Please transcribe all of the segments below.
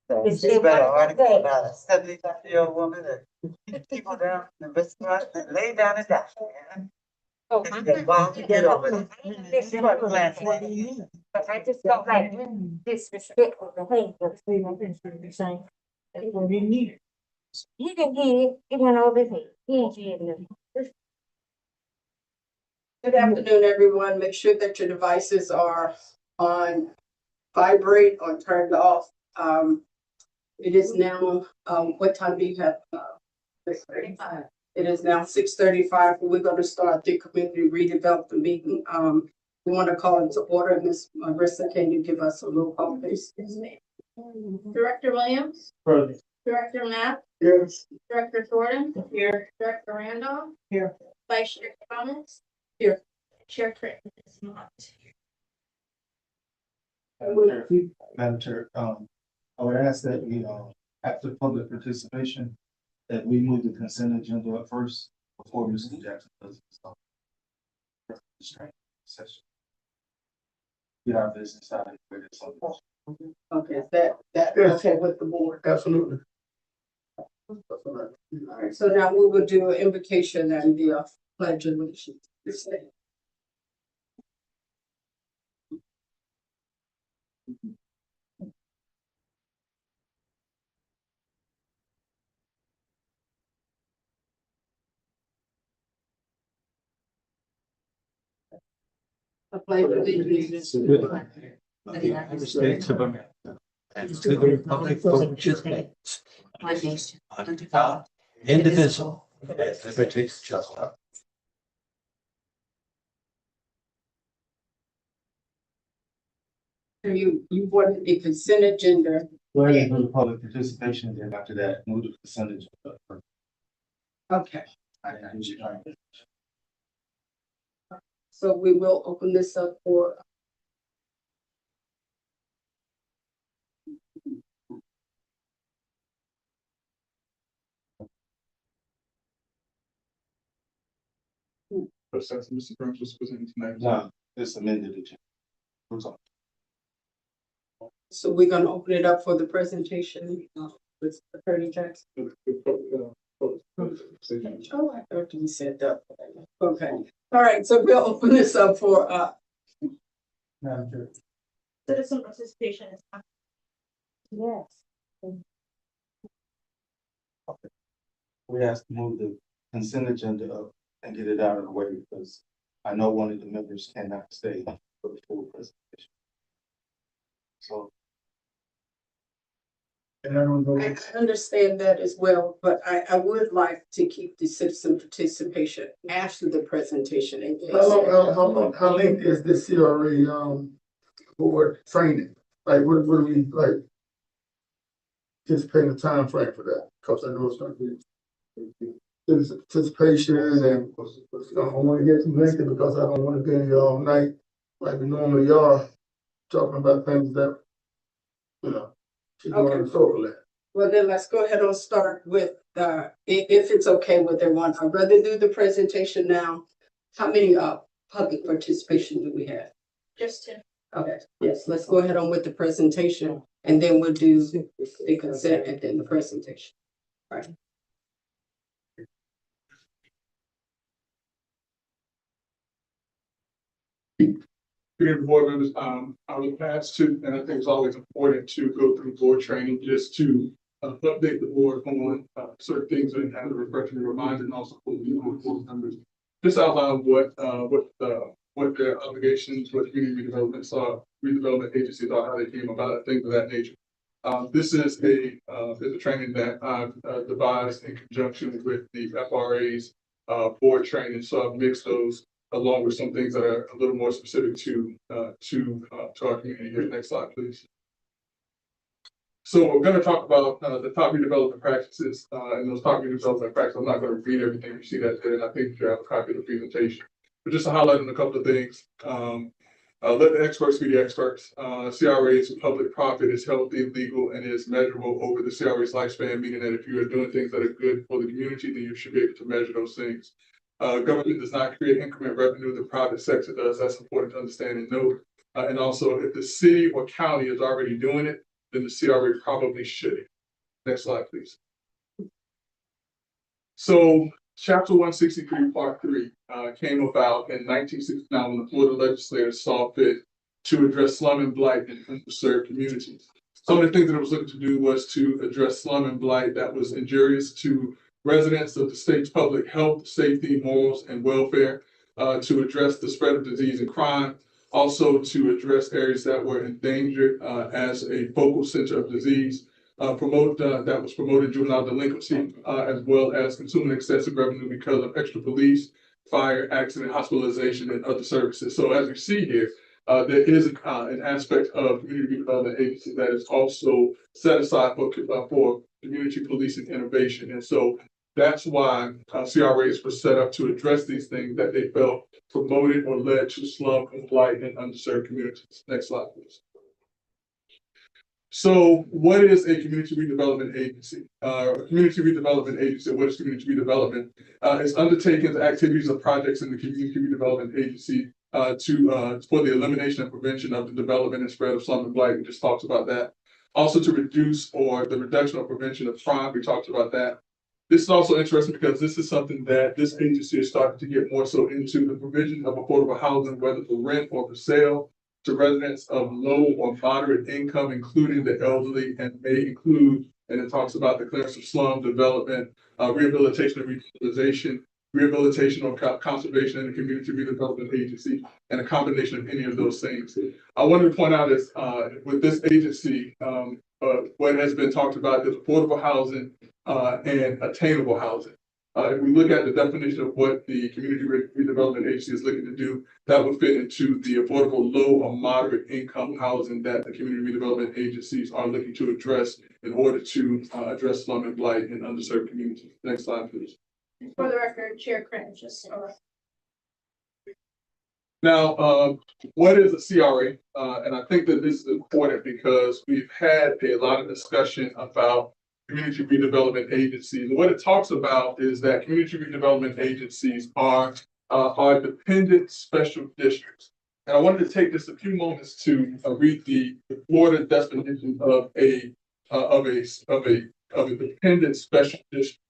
So she's better article about a 75-year-old woman that keep people down in the restaurant and lay down and die. Oh, Get over it. She wasn't playing. but I just don't like disrespectful behavior. That's what he needed. He didn't hear it, it went over his head, he ain't hear nothing. Good afternoon, everyone. Make sure that your devices are on vibrate or turned off. It is now, what time do you have? 6:35. It is now 6:35. We're going to start the community redevelopment meeting. We want to call it to order. Ms. Marissa, can you give us a roll call, please? Director Williams, Present. Director Knapp, Yes. Director Jordan, Here. Director Randolph, Here. Vice Chair Thomas. Here. Chair Creighton is not here. Madam Chair, I would ask that we, after public participation, that we move the consent agenda up first before Mr. Jackson does his session. Get our business out of the way. Okay, that okay with the board? Absolutely. All right, so now we will do an invocation and the pledge of allegiance. I pledge allegiance to the United States of America and to the republic for which it stands, one nation, under God, indivisible, with liberty and justice. You wanted a consent agenda. Go ahead and do the public participation, and then after that, move the consent agenda up first. Okay, I so we will open this up for. Mr. Burns was presenting tonight. No, it's amended agenda. Who's on? So we're gonna open it up for the presentation with Attorney Jackson. Oh, I thought you said that. Okay, all right, so we'll open this up for Madam Chair. Citizen participation is not. Yes. We asked to move the consent agenda up and get it out of the way because I know one of the members cannot stay for the full presentation. So. And I don't know. I understand that as well, but I would like to keep the citizen participation after the presentation. How lengthy is this CRA board training? Like what do we like? Anticipating the time frame for that? Because I know it's going to be participation and I don't want to get too lengthy because I don't want to be here all night like we normally are talking about things that Okay. Well, then let's go ahead and start with if it's okay with everyone. I'd rather do the presentation now. How many public participation do we have? Just 2. Okay, yes, let's go ahead on with the presentation and then we'll do the consent and then the presentation. All right. Good board members, I was asked to, and I think it's always important to go through board training just to update the board on certain things and have a refreshing reminder, and also for the board members just outline what their obligations, what community redevelopment agencies are, how they came about it, things of that nature. This is a training that I've devised in conjunction with the FRA's board training. So I've mixed those along with some things that are a little more specific to our community. Here, next slide, please. So we're going to talk about the top redevelopment practices, and those top redevelopment practices. I'm not going to read everything. You see that there, and I think you have a copy of the presentation. But just to highlight on a couple of things, let the experts be the experts. CRA's public profit is healthy, legal, and is measurable over the CRA's lifespan, meaning that if you are doing things that are good for the community, then you should be able to measure those things. Government does not create increment revenue, the private sector does. That's important to understand and note. And also, if the city or county is already doing it, than the CRA probably should. Next slide, please. So Chapter 163, Part 3 came about in 1969 when the Florida legislators saw fit to address slum and blight in underserved communities. Some of the things that it was looking to do was to address slum and blight that was injurious to residents of the state's public health, safety, morals, and welfare, to address the spread of disease and crime, also to address areas that were endangered as a focal center of disease, that was promoting juvenile delinquency, as well as consuming excessive revenue because of extra police, fire, accident, hospitalization, and other services. So as you see here, there is an aspect of community development agency that is also set aside for community policing innovation. And so that's why CRAs were set up to address these things that they felt promoted or led to slum and blight in underserved communities. Next slide, please. So what is a community redevelopment agency? A community redevelopment agency, what is community redevelopment? It's undertaking the activities of projects in the community redevelopment agency for the elimination and prevention of the development and spread of slum and blight. We just talked about that. Also to reduce or the reduction or prevention of crime. We talked about that. This is also interesting because this is something that this agency is starting to get more so into, the provision of affordable housing, whether for rent or for sale, to residents of low or moderate income, including the elderly, and may include, and it talks about the clearance of slum development, rehabilitation and revitalization, rehabilitation or conservation in the community redevelopment agency, and a combination of any of those things. I wanted to point out is with this agency, what has been talked about is affordable housing and attainable housing. If we look at the definition of what the community redevelopment agency is looking to do, that would fit into the affordable low or moderate income housing that the community redevelopment agencies are looking to address in order to address slum and blight in underserved communities. Next slide, please. For the record, Chair Cringe, just. Now, what is a CRA? And I think that this is important because we've had a lot of discussion about community redevelopment agencies. And what it talks about is that community redevelopment agencies are dependent special districts. And I wanted to take just a few moments to read the Florida definition of a dependent special district.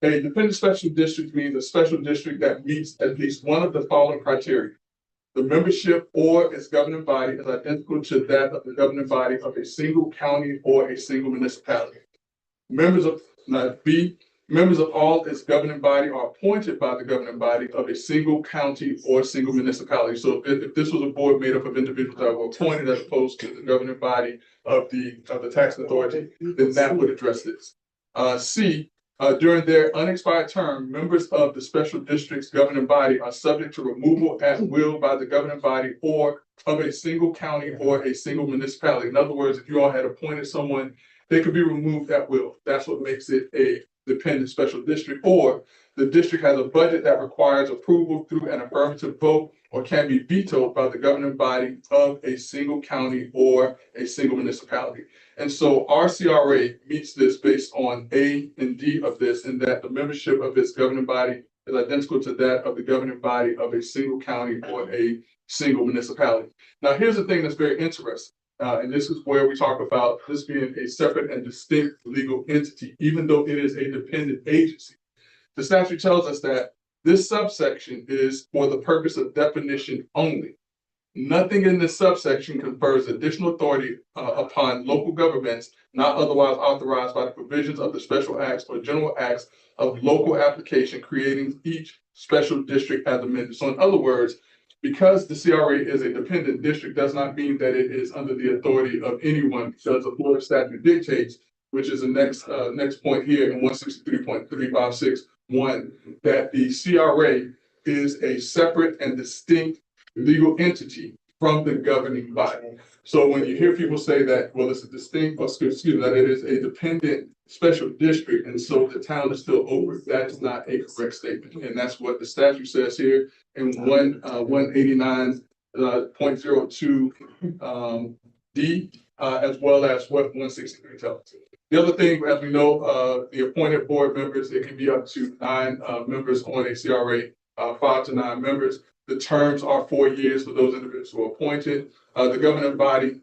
A dependent special district means a special district that meets at least one of the following criteria. The membership or its governing body is identical to that of the governing body of a single county or a single municipality. Members of all its governing body are appointed by the governing body of a single county or single municipality. So if this was a board made up of individuals that were appointed as opposed to the governing body of the taxing authority, then that would address this. C, during their unexpired term, members of the special district's governing body are subject to removal at will by the governing body or of a single county or a single municipality. In other words, if you all had appointed someone, they could be removed at will. That's what makes it a dependent special district. Or the district has a budget that requires approval through an affirmative vote or can be vetoed by the governing body of a single county or a single municipality. And so our CRA meets this based on A and D of this, in that the membership of its governing body is identical to that of the governing body of a single county or a single municipality. Now, here's the thing that's very interesting. And this is where we talk about this being a separate and distinct legal entity, even though it is a dependent agency. The statute tells us that this subsection is for the purpose of definition only. Nothing in this subsection confers additional authority upon local governments not otherwise authorized by the provisions of the special acts or general acts of local application creating each special district as amended. So in other words, because the CRA is a dependent district does not mean that it is under the authority of anyone, because the Florida statute dictates, which is the next point here in 163.3561, that the CRA is a separate and distinct legal entity from the governing body. So when you hear people say that, well, it's a distinct, that it is a dependent special district, and so the town is still over, that is not a correct statement. And that's what the statute says here in 189.02 D, as well as what 163 tells us. The other thing, as we know, the appointed board members, it can be up to 9 members on a CRA, 5 to 9 members. The terms are 4 years for those individuals who are appointed. The governing body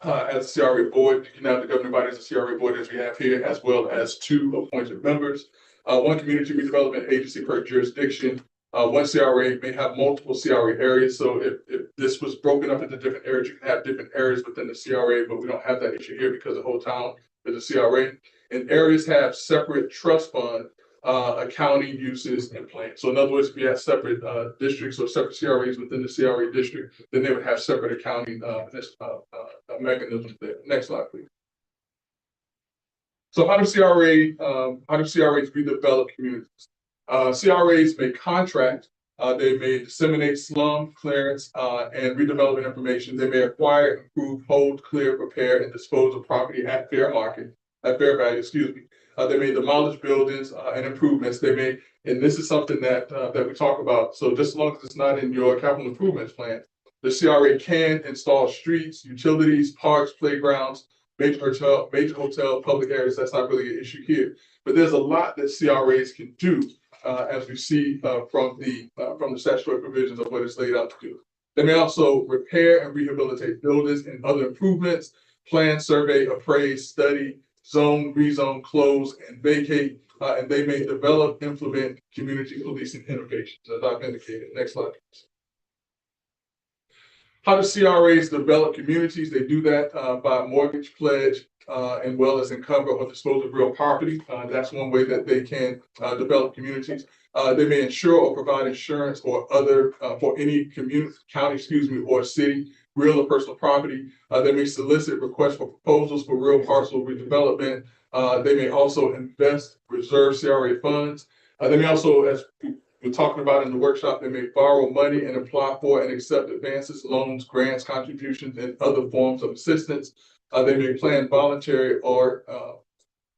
as a CRA board. You can have the governing body as a CRA board as we have here, as well as 2 appointed members. 1 community redevelopment agency per jurisdiction. 1 CRA may have multiple CRA areas. So if this was broken up into different areas, you can have different areas within the CRA, but we don't have that issue here because the whole town is a CRA. And areas have separate trust fund, accounting uses and plans. So in other words, if you have separate districts or separate CRAs within the CRA district, then they would have separate accounting mechanisms there. Next slide, please. So how do CRAs redevelop communities? CRAs may contract, they may disseminate slum clearance and redevelopment information. They may acquire, improve, hold, clear, prepare, and dispose of property at fair value, excuse me. They may demolish buildings and improvements. They may, and this is something that we talk about. So just as long as it's not in your capital improvements plan, the CRA can install streets, utilities, parks, playgrounds, major hotel, public areas. That's not really an issue here. But there's a lot that CRAs can do, as we see from the statutory provisions of what it's laid out to do. They may also repair and rehabilitate buildings and other improvements, plan, survey, appraise, study, zone, rezone, close, and vacate. And they may develop, implement community policing innovations, as I've indicated. Next slide, please. How do CRAs develop communities? They do that by mortgage pledge, and well as encumber or dispose of real property. That's one way that they can develop communities. They may insure or provide insurance or other for any county, or city, real or personal property. They may solicit requests for proposals for real parcel redevelopment. They may also invest reserve CRA funds. They may also, as we're talking about in the workshop, they may borrow money and apply for and accept advances, loans, grants, contributions, and other forms of assistance. They may plan voluntary or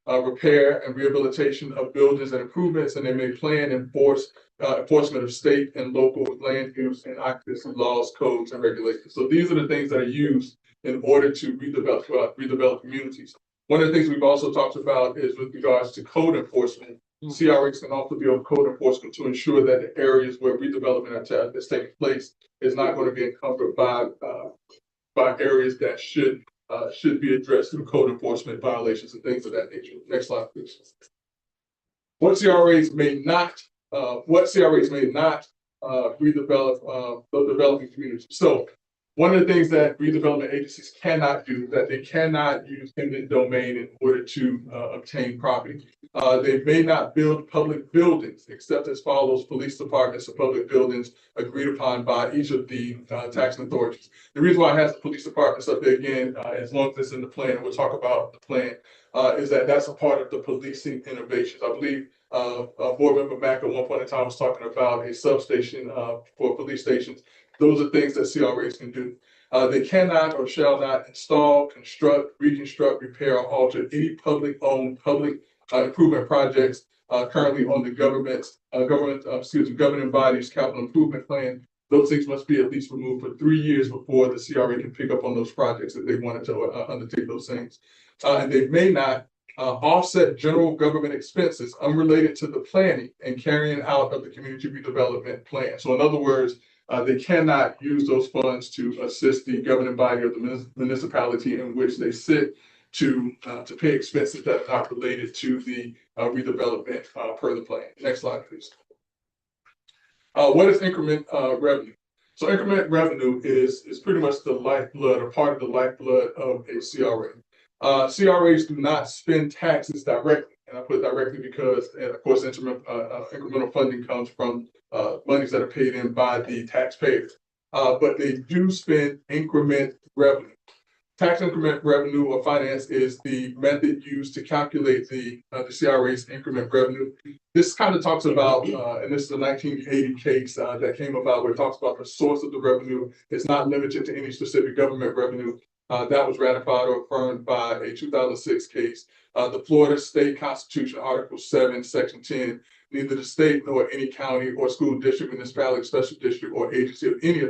repair and rehabilitation of buildings and improvements, and they may plan enforcement of state and local land use and occupancy laws, codes, and regulations. So these are the things that are used in order to redevelop communities. One of the things we've also talked about is with regards to code enforcement. CRAs can also be on code enforcement to ensure that the areas where redevelopment is taking place is not going to be encumbered by areas that should be addressed through code enforcement violations and things of that nature. Next slide, please. What CRAs may not redevelop developing communities. So one of the things that redevelopment agencies cannot do, that they cannot use eminent domain in order to obtain property. They may not build public buildings except as follows: police departments or public buildings agreed upon by each of the taxing authorities. The reason why I have the police departments up there again, as long as it's in the plan, and we'll talk about the plan, is that that's a part of the policing innovations. I believe Board Member Mack at one point in time was talking about a substation for police stations. Those are things that CRAs can do. They cannot or shall not install, construct, reconstruct, repair, or alter any public-owned public improvement projects currently on the governing body's capital improvement plan. Those things must be at least removed for 3 years before the CRA can pick up on those projects if they wanted to undertake those things. And they may not offset general government expenses unrelated to the planning and carrying out of the community redevelopment plan. So in other words, they cannot use those funds to assist the governing body or the municipality in which they sit to pay expenses that are not related to the redevelopment per the plan. Next slide, please. What is increment revenue? So increment revenue is pretty much the lifeblood or part of the lifeblood of a CRA. CRAs do not spend taxes directly, and I put it directly because, and of course, incremental funding comes from monies that are paid in by the taxpayers. But they do spend increment revenue. Tax increment revenue or finance is the method used to calculate the CRA's increment revenue. This kind of talks about, and this is a 1980 case that came about where it talks about the source of the revenue. It's not limited to any specific government revenue. That was ratified or affirmed by a 2006 case. The Florida State Constitution, Article 7, Section 10, neither the state nor any county or school district, municipality, special district, or agency of any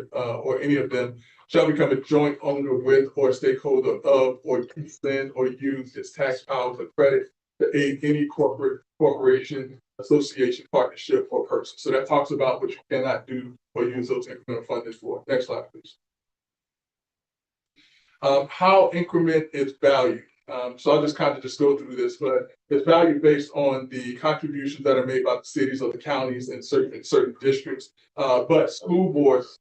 of them shall become a joint owner with or stakeholder of or spend or use its tax powers or credit to aid any corporation, association, partnership, or person. So that talks about what you cannot do or use those incremental funding for. Next slide, please. How increment is valued. So I'll just kind of just go through this, but it's valued based on the contributions that are made by the cities or the counties in certain districts. But school boards,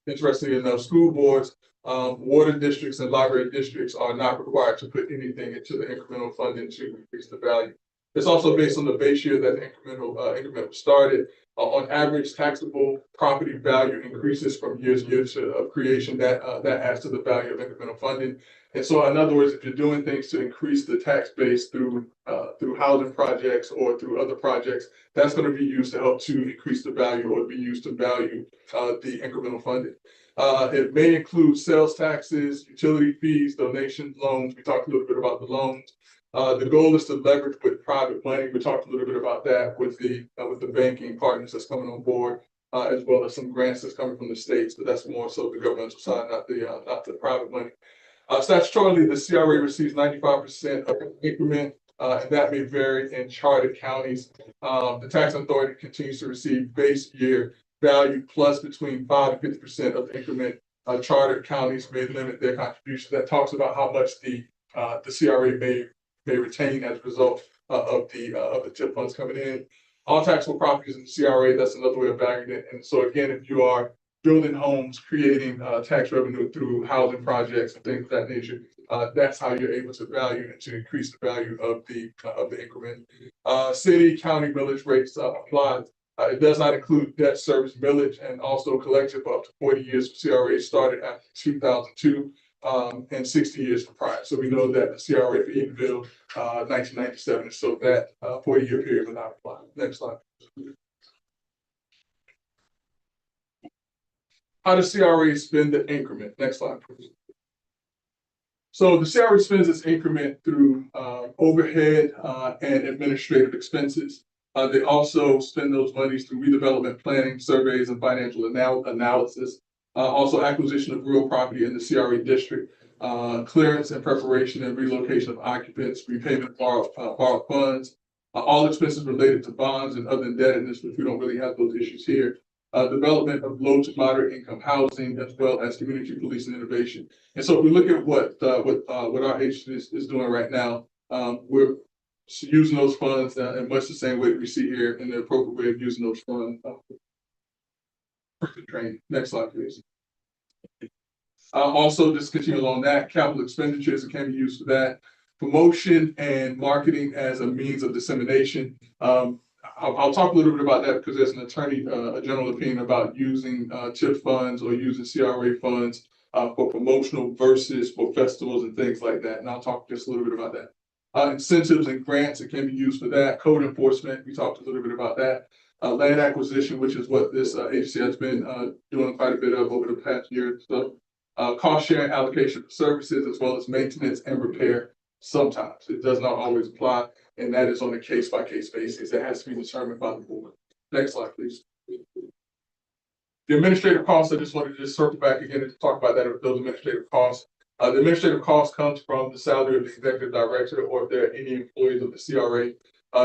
interestingly enough, school boards, water districts and library districts are not required to put anything into the incremental funding to increase the value. It's also based on the base year that the increment was started. On average, taxable property value increases from year to year of creation. That adds to the value of incremental funding. And so, in other words, if you're doing things to increase the tax base through housing projects or through other projects, that's going to be used to help to increase the value or be used to value the incremental funding. It may include sales taxes, utility fees, donations, loans. We talked a little bit about the loans. The goal is to leverage with private money. We talked a little bit about that with the banking partners that's coming on board, as well as some grants that's coming from the states, but that's more so the governmental side, not the private money. Statutorily, the CRA receives 95% of the increment, and that may vary in chartered counties. The tax authority continues to receive base year value plus between 5 and 50% of the increment. Chartered counties may limit their contribution. That talks about how much the CRA may retain as a result of the TIP funds coming in. All taxable properties in the CRA, that's another way of valuing it. And so again, if you are building homes, creating tax revenue through housing projects and things of that nature, that's how you're able to value and to increase the value of the increment. City, county millage rates apply. It does not include debt service millage and also collected for up to 40 years. CRA started after 2002 and 60 years prior. So we know that the CRA for Edenville 1997, so that 40-year period will not apply. Next slide. How does CRA spend the increment? Next slide, please. So the CRA spends its increment through overhead and administrative expenses. They also spend those monies through redevelopment planning, surveys, and financial analysis. Also acquisition of real property in the CRA district, clearance and preparation and relocation of occupants, repayment of borrowed funds, all expenses related to bonds and other indebtedness, which we don't really have those issues here. Development of low to moderate income housing, as well as community police and innovation. And so if we look at what our agency is doing right now, we're using those funds in much the same way that we see here in the appropriate way of using those funds. Training. Next slide, please. Also, just continue along that, capital expenditures can be used for that. Promotion and marketing as a means of dissemination. I'll talk a little bit about that because there's an attorney, a general opinion about using TIP funds or using CRA funds for promotional versus for festivals and things like that. And I'll talk just a little bit about that. Incentives and grants, it can be used for that. Code enforcement, we talked a little bit about that. Land acquisition, which is what this agency has been doing quite a bit of over the past year or so. Cost sharing allocation for services, as well as maintenance and repair. Sometimes it does not always apply, and that is on a case-by-case basis. It has to be determined by the board. Next slide, please. The administrative costs, I just wanted to circle back again and talk about that, those administrative costs. The administrative cost comes from the salary of the executive director, or if there are any employees of the CRA.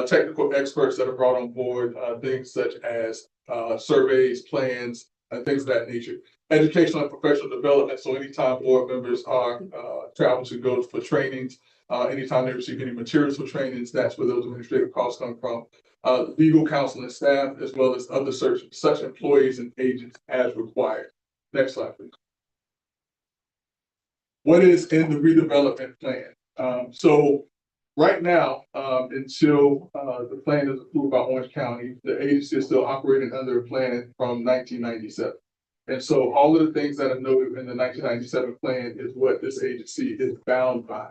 Technical experts that are brought on board, things such as surveys, plans, and things of that nature. Educational and professional development. So anytime board members are travel to go for trainings, anytime they receive any materials for trainings, that's where those administrative costs come from. Legal counsel and staff, as well as other such employees and agents as required. Next slide, please. What is in the redevelopment plan? So right now, until the plan is approved by Orange County, the agency is still operating under a plan from 1997. And so all of the things that are noted in the 1997 plan is what this agency is bound by.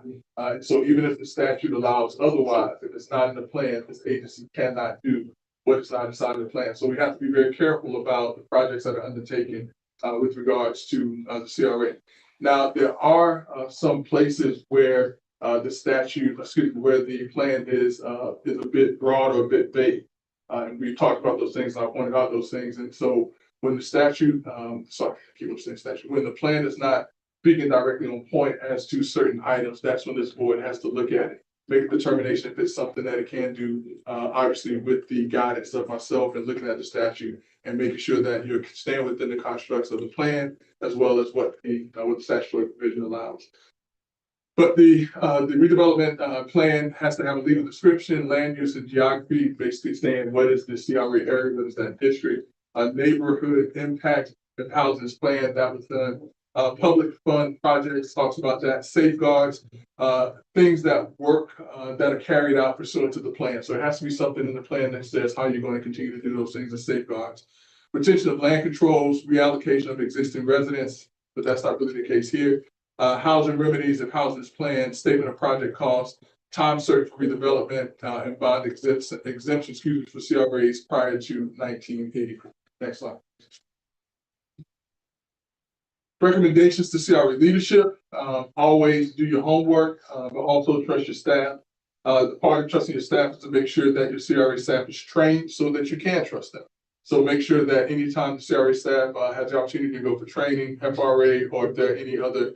So even if the statute allows otherwise, if it's not in the plan, this agency cannot do what is not inside of the plan. So we have to be very careful about the projects that are undertaken with regards to the CRA. Now, there are some places where the statute, where the plan is a bit broad or a bit vague. And we talked about those things, and I pointed out those things. And so when the statute, when the plan is not speaking directly on point as to certain items, that's when this board has to look at it make a determination if it's something that it can do, obviously with the guidance of myself and looking at the statute and making sure that you're staying within the constructs of the plan as well as what the statutory provision allows. But the redevelopment plan has to have a legal description, land use and geography, basically saying what is the CRA area, what is that district, neighborhood impact and housing plan that was done. Public fund projects talks about that, safeguards, things that work that are carried out pursuant to the plan. So it has to be something in the plan that says how you're going to continue to do those things as safeguards. Retention of land controls, reallocation of existing residents, but that's not really the case here. Housing remedies if housing is planned, statement of project costs, time certain for redevelopment, and bond exemptions for CRAs prior to 1980. Next slide. Recommendations to CRA leadership, always do your homework, but also trust your staff. The part of trusting your staff is to make sure that your CRA staff is trained so that you can trust them. So make sure that anytime the CRA staff has the opportunity to go for training, FRA, or if there are any other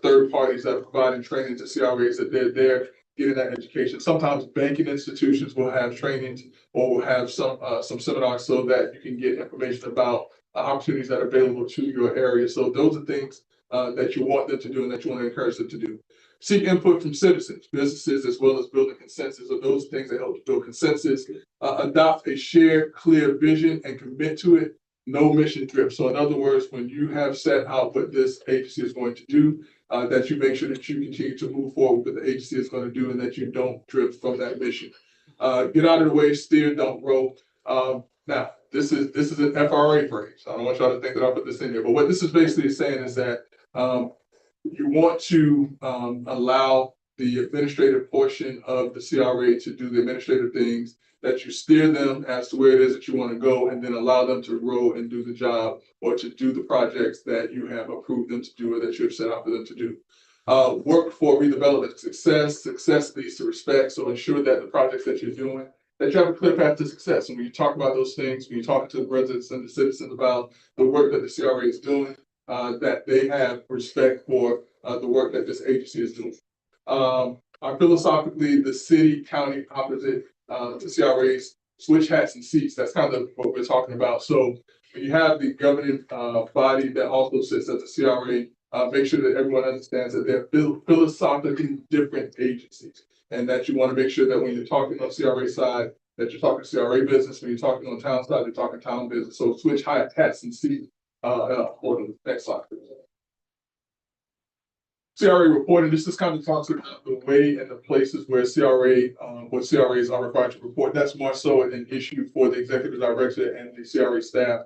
third parties that are providing training to CRAs, that they're there getting that education. Sometimes banking institutions will have trainings or will have some seminars so that you can get information about opportunities that are available to your area. So those are things that you want them to do and that you want to encourage them to do. Seek input from citizens, businesses, as well as building consensus. So those things that help to build consensus. Adopt a shared, clear vision and commit to it. No mission drift. So in other words, when you have set out what this agency is going to do, that you make sure that you continue to move forward with what the agency is going to do and that you don't drift from that mission. Get out of the way, steer, don't roll. Now, this is an FRA phrase. I don't want y'all to think that I put this in here, but what this is basically saying is that you want to allow the administrative portion of the CRA to do the administrative things, that you steer them as to where it is that you want to go, and then allow them to grow and do the job or to do the projects that you have approved them to do or that you have set out for them to do. Work for redevelopment success. Success leads to respect. So ensure that the projects that you're doing, that you have a clear path to success. And when you talk about those things, when you talk to the residents and the citizens about the work that the CRA is doing, that they have respect for the work that this agency is doing. Philosophically, the city, county opposite to CRAs, switch hats and seats. That's kind of what we're talking about. So when you have the governing body that also sits as a CRA, make sure that everyone understands that they're philosophically different agencies, and that you want to make sure that when you're talking on the CRA side, that you're talking CRA business. When you're talking on town side, you're talking town business. So switch hats and seats. Next slide, please. CRA reporting, this is kind of talks about the way and the places where what CRAs are required to report. That's more so an issue for the executive director and the CRA staff.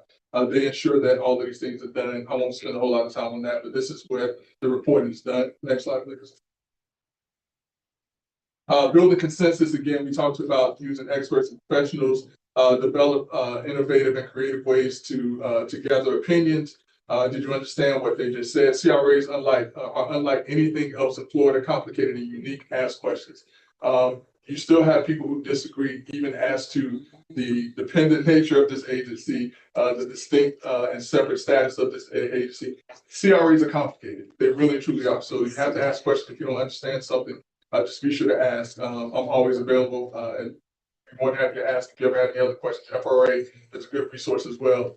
They ensure that all of these things are done. I won't spend a whole lot of time on that, but this is where the reporting is done. Next slide, please. Building consensus, again, we talked about using experts and professionals, develop innovative and creative ways to gather opinions. Did you understand what they just said? CRAs are unlike anything else in Florida, complicated and unique, ask questions. You still have people who disagree even as to the dependent nature of this agency, the distinct and separate status of this agency. CRAs are complicated. They really truly are. So you have to ask questions if you don't understand something. Just be sure to ask. I'm always available and be more than happy to ask if you ever have any other questions. FRA is a good resource as well.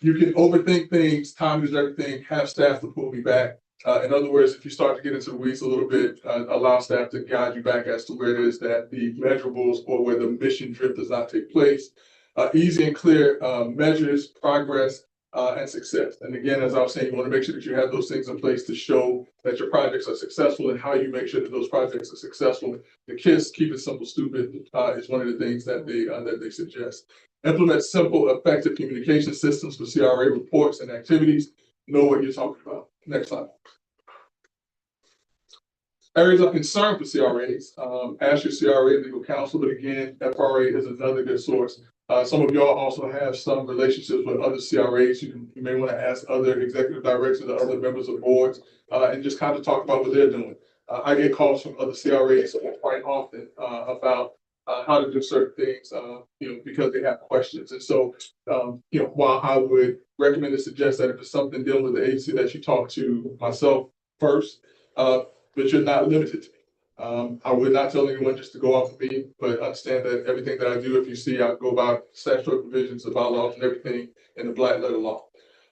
You can overthink things, time is everything, have staff to pull me back. In other words, if you start to get into the weeds a little bit, allow staff to guide you back as to where it is that the measurables or where the mission drift does not take place. Easy and clear measures, progress, and success. And again, as I was saying, you want to make sure that you have those things in place to show that your projects are successful, and how you make sure that those projects are successful. The KISS, keep it simple, stupid, is one of the things that they suggest. Implement simple, effective communication systems for CRA reports and activities. Know what you're talking about. Next slide. Areas of concern for CRAs. Ask your CRA legal counsel, but again, FRA is another good source. Some of y'all also have some relationships with other CRAs. You may want to ask other executive directors or other members of boards and just kind of talk about what they're doing. I get calls from other CRAs quite often about how to do certain things, because they have questions. And so, while I would recommend and suggest that if it's something dealing with the agency, that you talk to myself first, but you're not limited to me. I would not tell anyone just to go off of me, but understand that everything that I do, if you see, I go by statutory provisions, the bylaws and everything in the black letter law.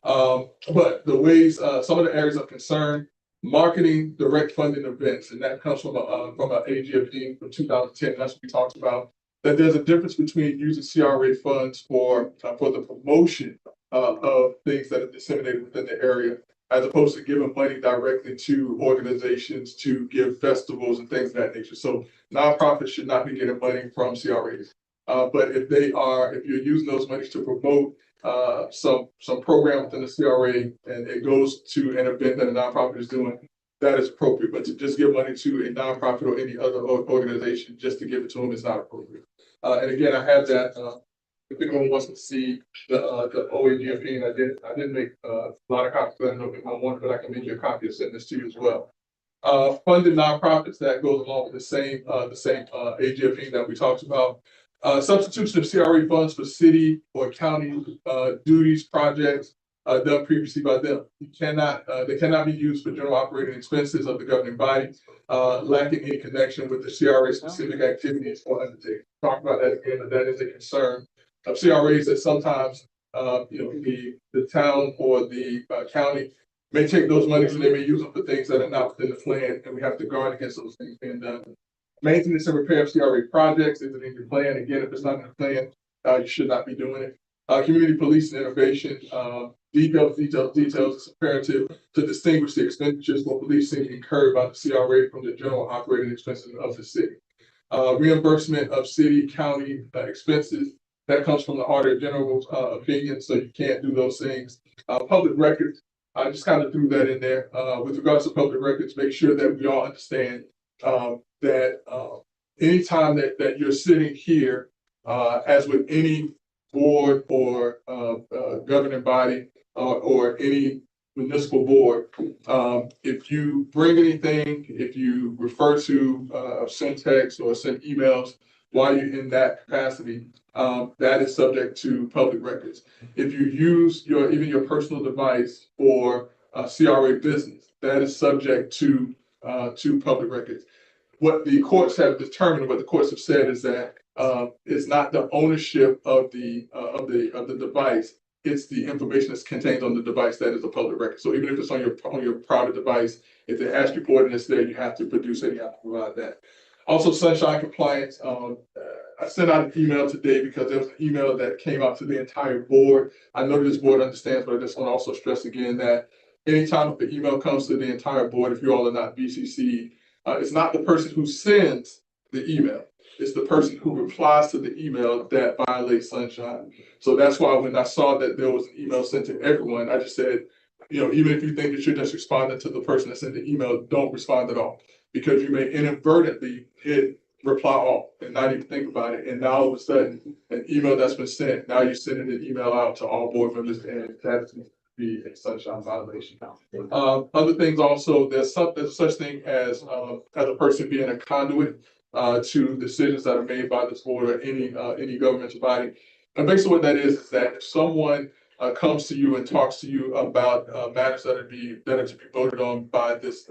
But the ways, some of the areas of concern, marketing, direct funding events, and that comes from a AGFD from 2010. That's what we talked about. That there's a difference between using CRA funds for the promotion of things that are disseminated within the area, as opposed to giving money directly to organizations to give festivals and things of that nature. So nonprofits should not be getting money from CRAs. But if you're using those monies to promote some program within the CRA and it goes to an event that a nonprofit is doing, that is appropriate. But to just give money to a nonprofit or any other organization just to give it to them is not appropriate. And again, I have that. If anyone wants to see the OAGFP, and I didn't make a lot of copies. I don't know if I want, but I can make you a copy and send this to you as well. Funded nonprofits, that goes along with the same AGFP that we talked about. Substitution of CRA funds for city or county duties, projects done previously by them. They cannot be used for general operating expenses of the governing body, lacking any connection with the CRA specific activities or undertakings. Talk about that again, but that is a concern of CRAs that sometimes the town or the county may take those monies and they may use them for things that are not within the plan, and we have to guard against those things being done. Maintenance and repair of CRA projects, is it in your plan? Again, if it's not in the plan, you should not be doing it. Community police and innovation, details. It's imperative to distinguish the expenditures for policing incurred by the CRA from the general operating expenses of the city. Reimbursement of city, county expenses, that comes from the Auditor General's opinion, so you can't do those things. Public records, I just kind of threw that in there. With regards to public records, make sure that we all understand that anytime that you're sitting here, as with any board or governing body or any municipal board, if you bring anything, if you refer to send texts or send emails while you're in that capacity, that is subject to public records. If you use even your personal device for CRA business, that is subject to public records. What the courts have determined, what the courts have said, is that it's not the ownership of the device; it's the information that's contained on the device that is a public record. So even if it's on your private device, if they ask you for it and it's there, you have to produce it. You have to provide that. Also, sunshine compliance. I sent out an email today because there was an email that came out to the entire board. I know this board understands, but I just want to also stress again that anytime the email comes to the entire board, if you all are not BCC, it's not the person who sends the email. It's the person who replies to the email that violates sunshine. So that's why when I saw that there was an email sent to everyone, I just said, even if you think that you're just responding to the person that sent the email, don't respond at all, because you may inadvertently hit reply all and not even think about it. And now all of a sudden, an email that's been sent, now you're sending an email out to all board members, and that's be a sunshine violation. Other things also, there's such thing as a person being a conduit to decisions that are made by this board or any governmental body. And basically what that is that if someone comes to you and talks to you about matters that are to be voted on by this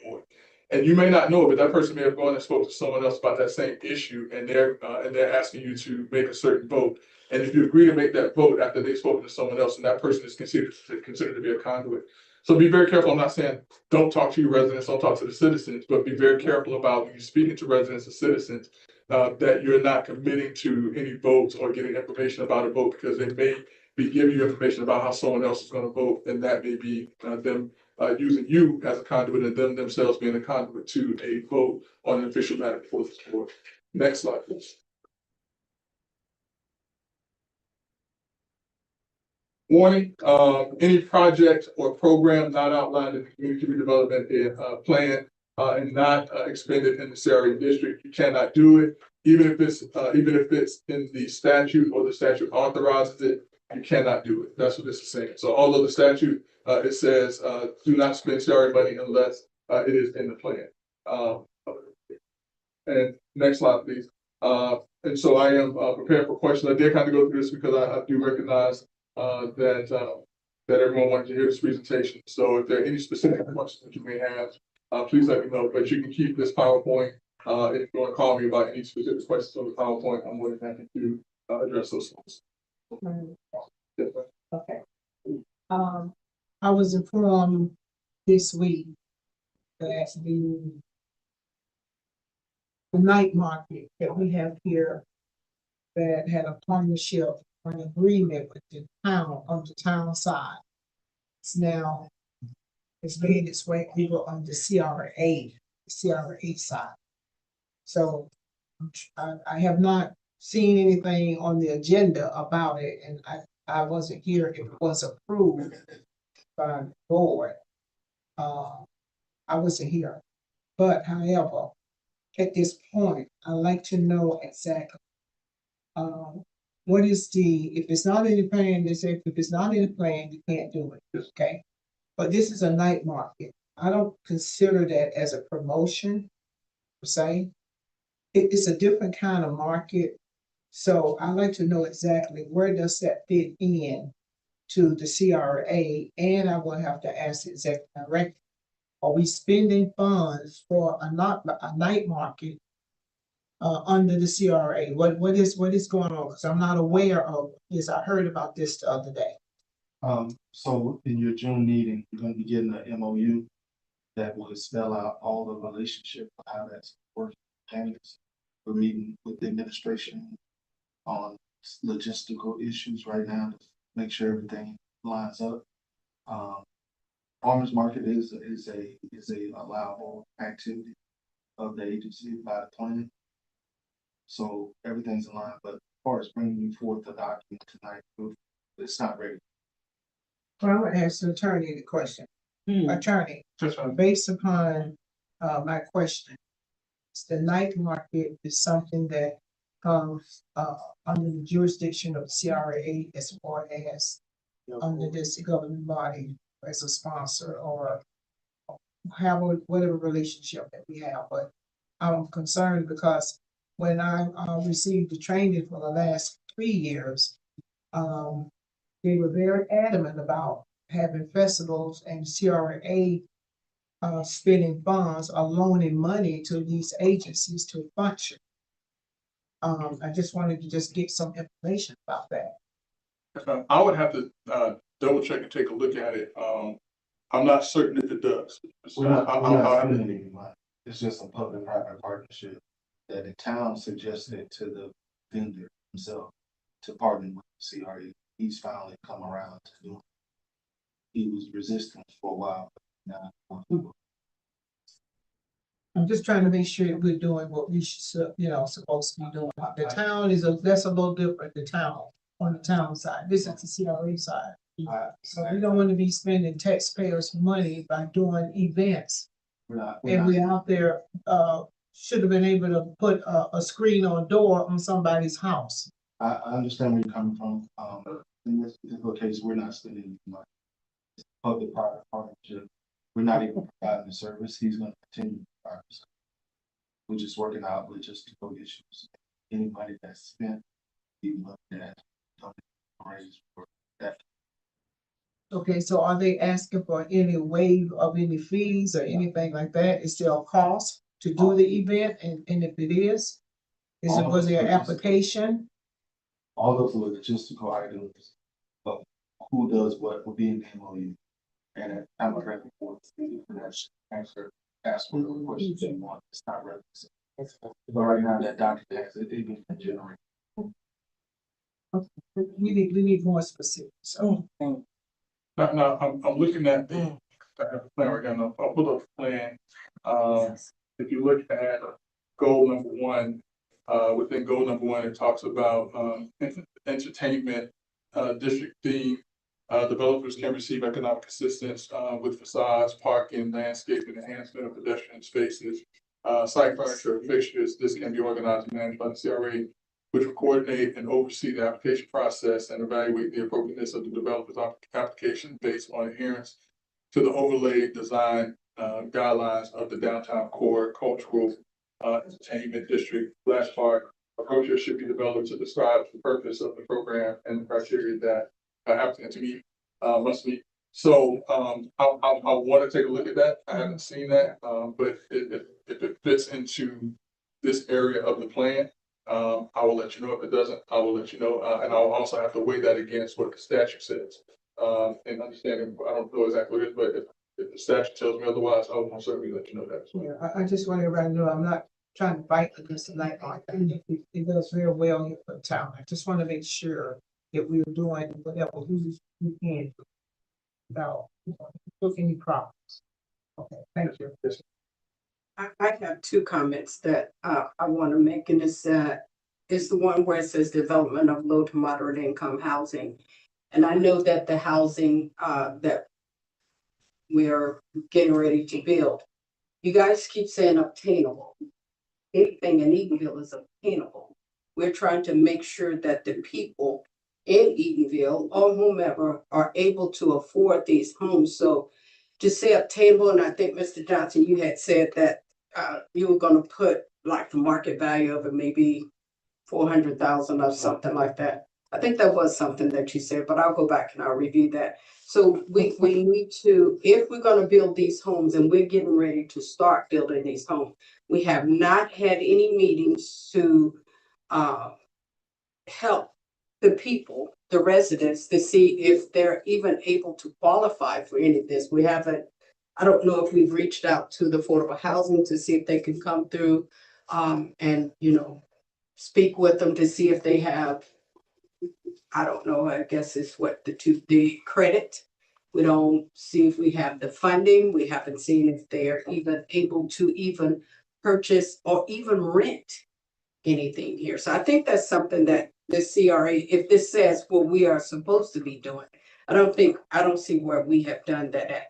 board, and you may not know, but that person may have gone and spoke to someone else about that same issue, and they're asking you to make a certain vote. And if you agree to make that vote after they've spoken to someone else, and that person is considered to be a conduit. So be very careful. I'm not saying don't talk to your residents, don't talk to the citizens, but be very careful about when you're speaking to residents and citizens that you're not committing to any votes or getting information about a vote, because they may be giving you information about how someone else is going to vote, and that may be them using you as a conduit and them themselves being a conduit to a vote on an official matter before this board. Next slide, please. Warning, any project or program not outlined in the community redevelopment plan and not expended in the CRA district, you cannot do it. Even if it's in the statute or the statute authorizes it, you cannot do it. That's what this is saying. So although the statute, it says do not spend CRA money unless it is in the plan. And next slide, please. And so I am prepared for questions. I did kind of go through this because I do recognize that everyone wanted to hear this presentation. So if there are any specific questions that you may have, please let me know, but you can keep this PowerPoint. If you want to call me about any specific questions on the PowerPoint, I'm more than happy to address those things. Okay. I was informed this week that the night market that we have here that had a partnership or an agreement with the town on the town side. It's made its way over on the CRA side. So I have not seen anything on the agenda about it, and I wasn't here if it was approved by the board. I wasn't here. But however, at this point, I'd like to know exactly what is if it's not in the plan, they say if it's not in the plan, you can't do it, okay? But this is a night market. I don't consider that as a promotion, per se. It's a different kind of market. So I'd like to know exactly where does that fit in to the CRA, and I will have to ask the executive director, are we spending funds for a night market under the CRA? What is going on? Because I'm not aware of this. I heard about this the other day. So in your June meeting, you're gonna be getting an MOU that will spell out all the relationship of how that's working. We're meeting with the administration on logistical issues right now to make sure everything lines up. Farmers market is a allowable activity of the agency by the plan. So everything's in line, but as far as bringing you forth the document tonight, it's not ready. Well, I'm gonna ask the attorney the question. Attorney, based upon my question, the night market is something that comes under the jurisdiction of CRA as far as under this government body as a sponsor or have whatever relationship that we have. But I'm concerned because when I received the training for the last 3 years, they were very adamant about having festivals and CRA spending funds or loaning money to these agencies to function. I just wanted to just get some information about that. I would have to double check and take a look at it. I'm not certain if it does. We're not spending any money. It's just a public-private partnership that the town suggested to the vendor himself to partner with the CRA. He's finally come around to do it. He was resistant for a while, but now. I'm just trying to make sure we're doing what we should, supposed to be doing. The town that's a little different, the town, on the town side. This is the CRA side. So we don't want to be spending taxpayers' money by doing events. And we out there, should have been able to put a screen on door on somebody's house. I understand where you're coming from. In this particular case, we're not spending any money. It's a public-private partnership. We're not even providing the service. He's going to continue to provide the service. We're just working out logistical issues. Any money that's spent, we look at, don't raise for that. Okay, so are they asking for any waive of any fees or anything like that? Is there a cost to do the event? And if it is, was there an application? All of the logistical items of who does what will be in the MOU. And at time of record for ask for the questions you want. It's not relevant. But right now that document has it being generated. We need more specifics. Oh, Now, I'm looking at the plan right now. I'll pull up the plan. If you look at goal number 1, within goal number 1, it talks about entertainment district theme. Developers can receive economic assistance with facades, parking, landscaping, enhancement of pedestrian spaces, site furniture, fixtures. This can be organized and managed by the CRA, which will coordinate and oversee the application process and evaluate the appropriateness of the developer's application based on adherence to the overlay design guidelines of the downtown core cultural entertainment district. Last part, approaches should be developed to describe the purpose of the program and the criteria that applicants must meet So, I want to take a look at that. I haven't seen that, but if it fits into this area of the plan, I will let you know. If it doesn't, I will let you know. And I'll also have to weigh that against what the statute says. And understanding, I don't know exactly what it is, but if the statute tells me otherwise, I will most certainly let you know that as well. Yeah, I just want everybody to know I'm not trying to fight against the night market. It does very well here for the town. I just want to make sure that we're doing whatever we can do without any problems. Okay, thank you. I have two comments that I want to make, and it's is the one where it says development of low to moderate income housing. And I know that the housing that we are getting ready to build, you guys keep saying obtainable. Anything in Edenville is obtainable. We're trying to make sure that the people in Edenville or whomever are able to afford these homes. So to say obtainable, and I think Mr. Johnson, you had said that you were gonna put like the market value of it, maybe 400,000 or something like that. I think that was something that you said, but I'll go back and I'll review that. So we need to, if we're gonna build these homes and we're getting ready to start building these homes, we have not had any meetings to help the people, the residents, to see if they're even able to qualify for any of this. We haven't, I don't know if we've reached out to the affordable housing to see if they can come through and, you know, speak with them to see if they have, I don't know, I guess it's what the credit. We don't see if we have the funding. We haven't seen if they're even able to even purchase or even rent anything here. So I think that's something that the CRA, if this says what we are supposed to be doing, I don't see where we have done that at.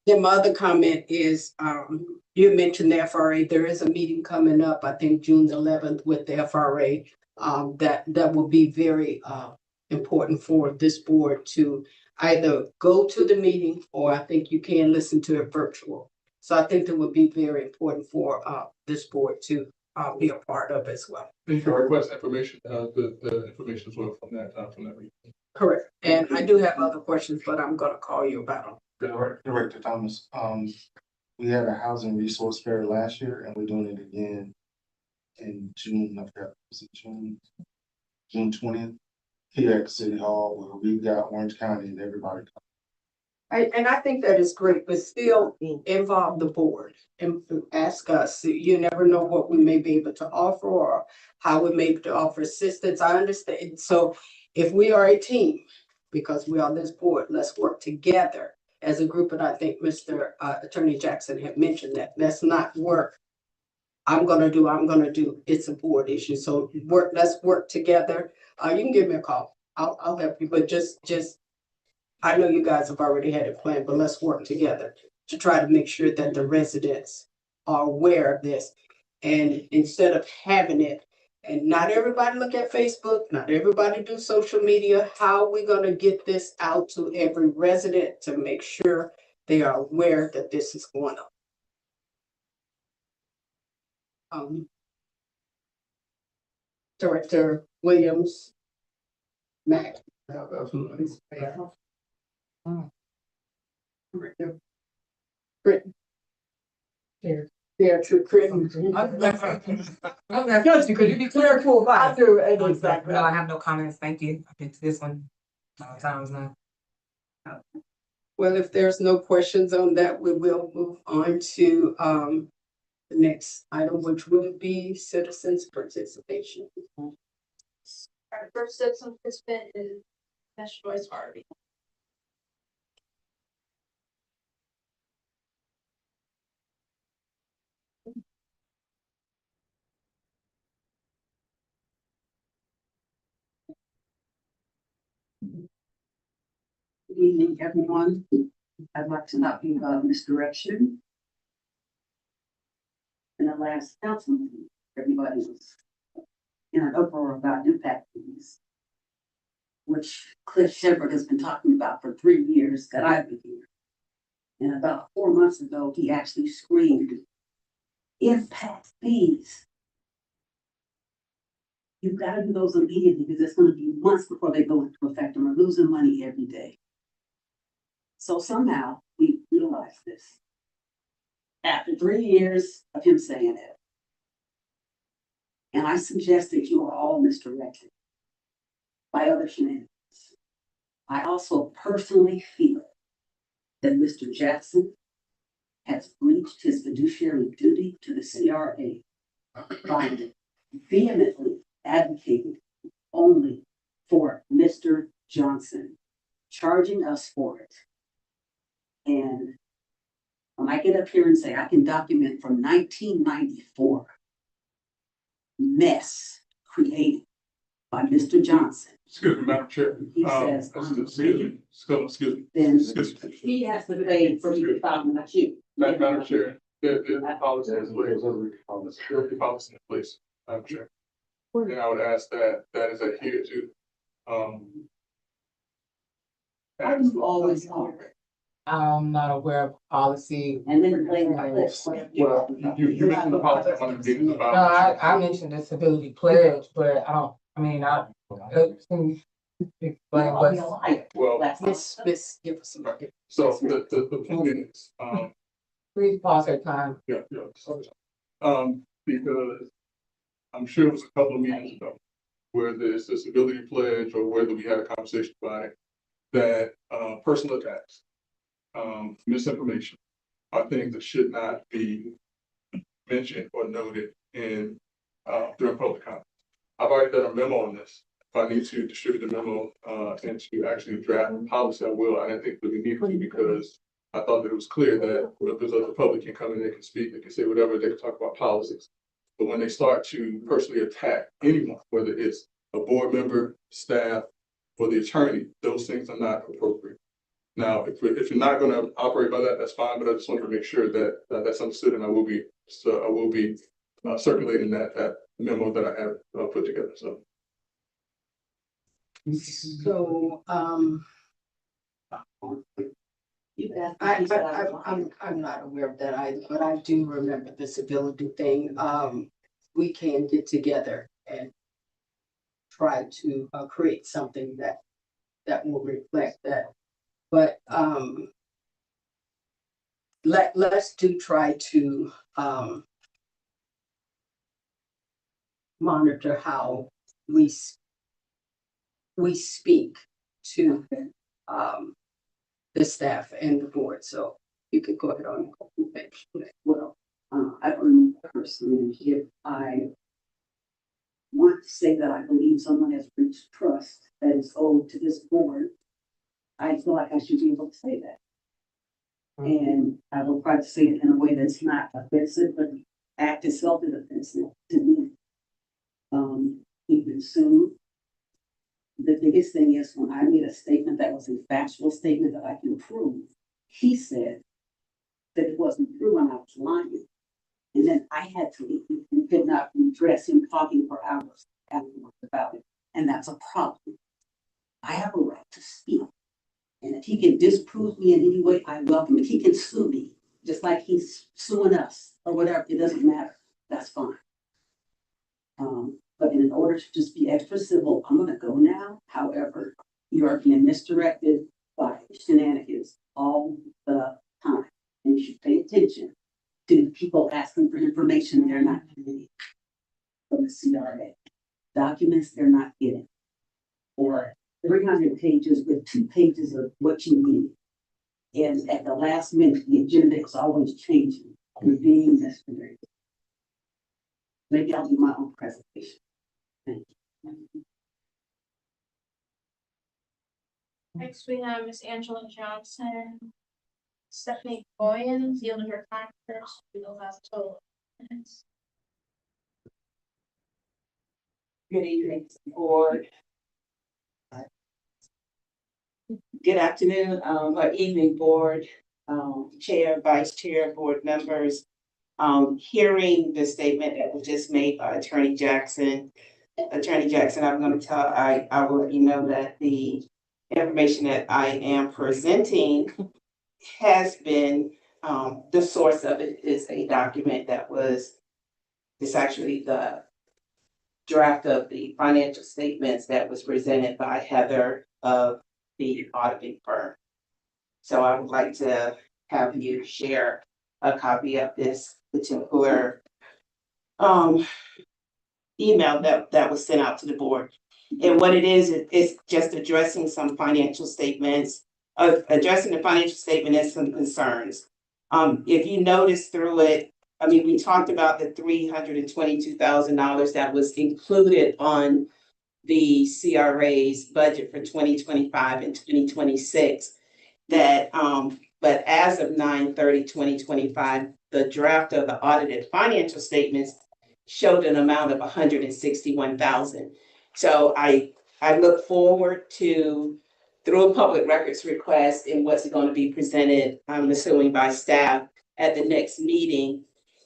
Then my other comment is, you mentioned the FRA. There is a meeting coming up, I think June 11th with the FRA. That will be very important for this board to either go to the meeting or I think you can listen to it virtual. So I think that would be very important for this board to be a part of as well. You can request information, the information as well from that meeting. Correct. And I do have other questions, but I'm gonna call you about them. Director Thomas, we had a housing resource fair last year and we're doing it again in June, I forgot, was it June 20th, here at City Hall, where we've got Orange County and everybody. And I think that is great, but still involve the board and ask us. You never know what we may be able to offer or how we may be able to offer assistance. I understand. So if we are a team, because we are this board, let's work together as a group. And I think Mr. Attorney Jackson had mentioned that. Let's not work. I'm gonna do. It's a board issue. So let's work together. You can give me a call. I'll help you, but just I know you guys have already had it planned, but let's work together to try to make sure that the residents are aware of this. And instead of having it, and not everybody look at Facebook, not everybody do social media, how are we gonna get this out to every resident to make sure they are aware that this is going on? Director Williams, Mac. Absolutely. Brittany. Yeah, true, Brittany. I'm not judging because you be clear cool I about do, exactly. No, I have no comments. Thank you. I've been to this one times now. Well, if there's no questions on that, we will move on to the next item, which will be citizens participation. Our first citizen participant is Ms. Joyce Harvey. Good evening, everyone. I'd like to talk to you about misdirection. In the last council meeting, everybody was in an uproar about impact fees, which Cliff Shepard has been talking about for 3 years that I've been here. And about 4 months ago, he actually screamed, impact fees. You've got to do those immediately because it's going to be months before they go into effect and we're losing money every day. So somehow we realized this. After 3 years of him saying it. And I suggest that you are all misdirected by other shenanigans. I also personally feel that Mr. Jackson has breached his fiduciary duty to the CRA by vehemently advocating only for Mr. Johnson, charging us for it. And when I get up here and say I can document from 1994 mess created by Mr. Johnson, Excuse me, Madam Chair. He says, Excuse me, excuse me. then Excuse me. he has to pay for me to file, not you. Madam Chair, there's a policy in place. There's a policy in place, Madam Chair. And I would ask that that is adhered to. How do you always know? I'm not aware of policy. And then blame my list. Well, you mentioned the policy one of the meetings No, about. I mentioned disability pledge, but it seems explain I'll be a what's. liar. Well, Let's give us some. so the point is, Please pause your time. yeah, because I'm sure it was a couple of meetings ago where there's disability pledge or whether we had a conversation about it, that personal attacks, misinformation are things that should not be mentioned or noted in during public comment. I've already done a memo on this. If I need to distribute the memo and to actually draft a policy, I will. I didn't think that we needed to because I thought that it was clear that members of the public can come in, they can speak, they can say whatever, they can talk about policies. But when they start to personally attack anyone, whether it's a board member, staff, or the attorney, those things are not appropriate. Now, if you're not going to operate by that, that's fine. But I just want to make sure that that's understood, and I will be circulating that memo that I have put together. So. So, I'm not aware of that either, but I do remember the disability thing. We can get together and try to create something that will reflect that. But let's try to monitor how we speak to the staff and the board. So you could go ahead on the page. Well, I don't know personally if I want to say that I believe someone has breached trust that is owed to this board. I feel like I should be able to say that. And I will try to say it in a way that's not offensive, but the act itself is offensive to me. We've been sued. The biggest thing is when I made a statement that was a factual statement that I can prove, he said that it wasn't true and I was lying. And then I had to leave and could not address him talking for hours afterwards about it. And that's a problem. I have a right to speak. And if he can disprove me in any way, I welcome it. He can sue me, just like he's suing us or whatever. It doesn't matter. That's fine. But in order to just be extra civil, I'm going to go now. However, you are being misdirected by shenanigans all the time. And you should pay attention to people asking for information they're not getting from the CRA. Documents they're not getting. Or 300 pages with 2 pages of what you need. And at the last minute, the agenda is always changing. You're being misdirected. Maybe I'll do my own presentation. Thank you. Next, we have Miss Angela Johnson. Stephanie Boyens yielded her time first. We will have a total of minutes. Good evening, board. Good afternoon, or evening, board, chair, vice chair, board members. Hearing the statement that was just made by Attorney Jackson. Attorney Jackson, I'm going to I will let you know that the information that I am presenting has been, the source of it is a document that was, it's actually the draft of the financial statements that was presented by Heather of the auditing firm. So I would like to have you share a copy of this particular email that was sent out to the board. And what it is, it's just addressing some financial statements, addressing the financial statement and some concerns. If you notice through it, I mean, we talked about the $322,000 that was included on the CRA's budget for 2025 and 2026. That, but as of 9/30/2025, the draft of the audited financial statements showed an amount of $161,000. So I look forward to, through a public records request and what's going to be presented, I'm assuming by staff at the next meeting,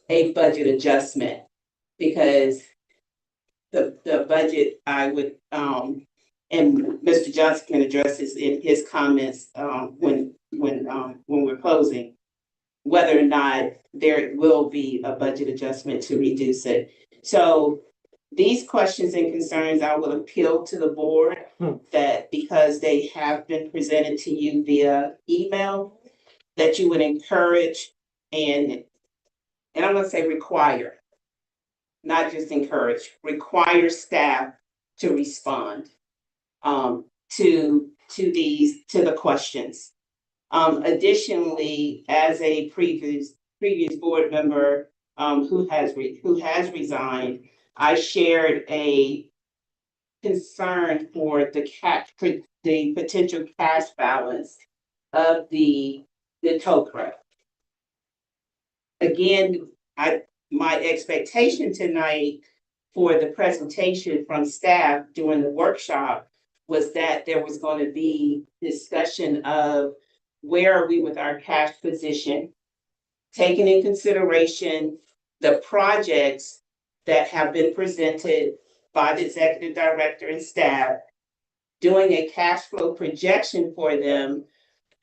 a budget adjustment. Because the budget, I would, and Mr. Johnson can address this in his comments, when we're closing, whether or not there will be a budget adjustment to reduce it. So these questions and concerns, I will appeal to the board that, because they have been presented to you via email, that you would encourage and I'm gonna say require, not just encourage, require staff to respond to the questions. Additionally, as a previous board member who has resigned, I shared a concern for the potential cash balance of the TOECRA. Again, my expectation tonight for the presentation from staff during the workshop was that there was going to be discussion of where are we with our cash position, taking in consideration the projects that have been presented by the executive director and staff, doing a cash flow projection for them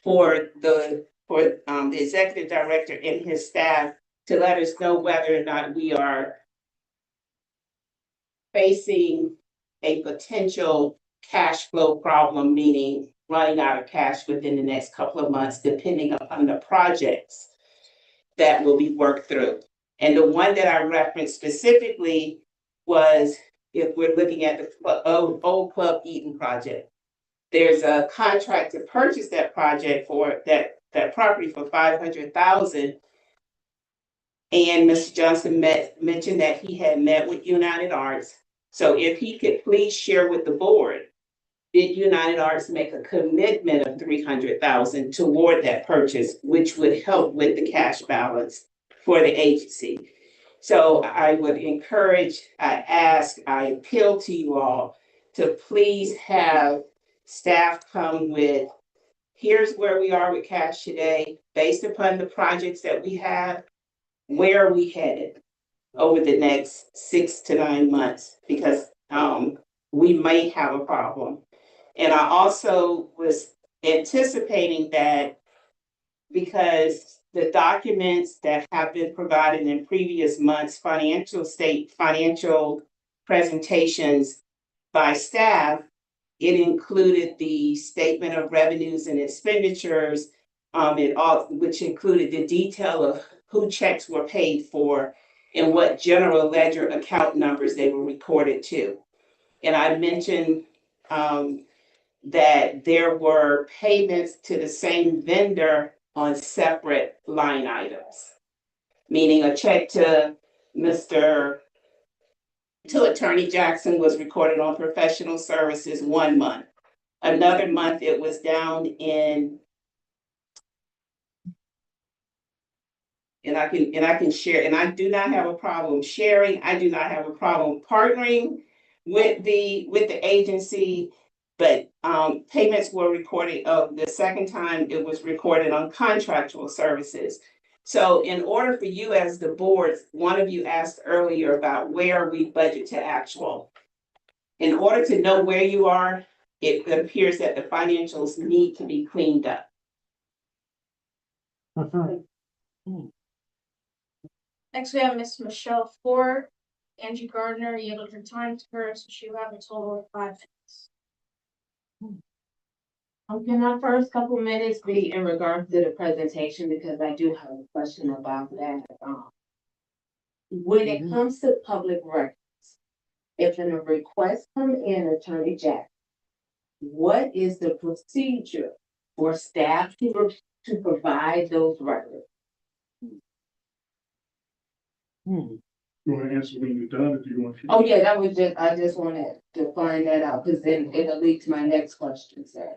for the executive director and his staff to let us know whether or not we are facing a potential cash flow problem, meaning running out of cash within the next couple of months, depending upon the projects that will be worked through. And the one that I referenced specifically was, if we're looking at the old Club Eaton project, there's a contract to purchase that project for that property for $500,000. And Mr. Johnson mentioned that he had met with United Arts. So if he could please share with the board, did United Arts make a commitment of $300,000 toward that purchase, which would help with the cash balance for the agency? So I would encourage, I appeal to you all to please have staff come with, here's where we are with cash today, based upon the projects that we have, where are we headed over the next 6 to 9 months? Because we may have a problem. And I also was anticipating that, because the documents that have been provided in previous months, financial presentations by staff, it included the statement of revenues and expenditures, which included the detail of who checks were paid for and what general ledger account numbers they were recorded to. And I mentioned that there were payments to the same vendor on separate line items, meaning a check to Attorney Jackson was recorded on professional services 1 month. Another month it was down in, and I can share, and I do not have a problem sharing, I do not have a problem partnering with the agency, but payments were recorded, the second time it was recorded on contractual services. So in order for you as the board, one of you asked earlier about where we budget to actual. In order to know where you are, it appears that the financials need to be cleaned up. Next, we have Miss Michelle Ford. Angie Gardner yielded her time to her, so she will have a total of 5 minutes. Can our first couple minutes be in regards to the presentation, because I do have a question about that. When it comes to public records, if a request come in, Attorney Jack, what is the procedure for staff to provide those records? You wanna answer when you're done, or do you want? Oh, yeah, that was I just wanted to find that out, because then it'll lead to my next question, sir.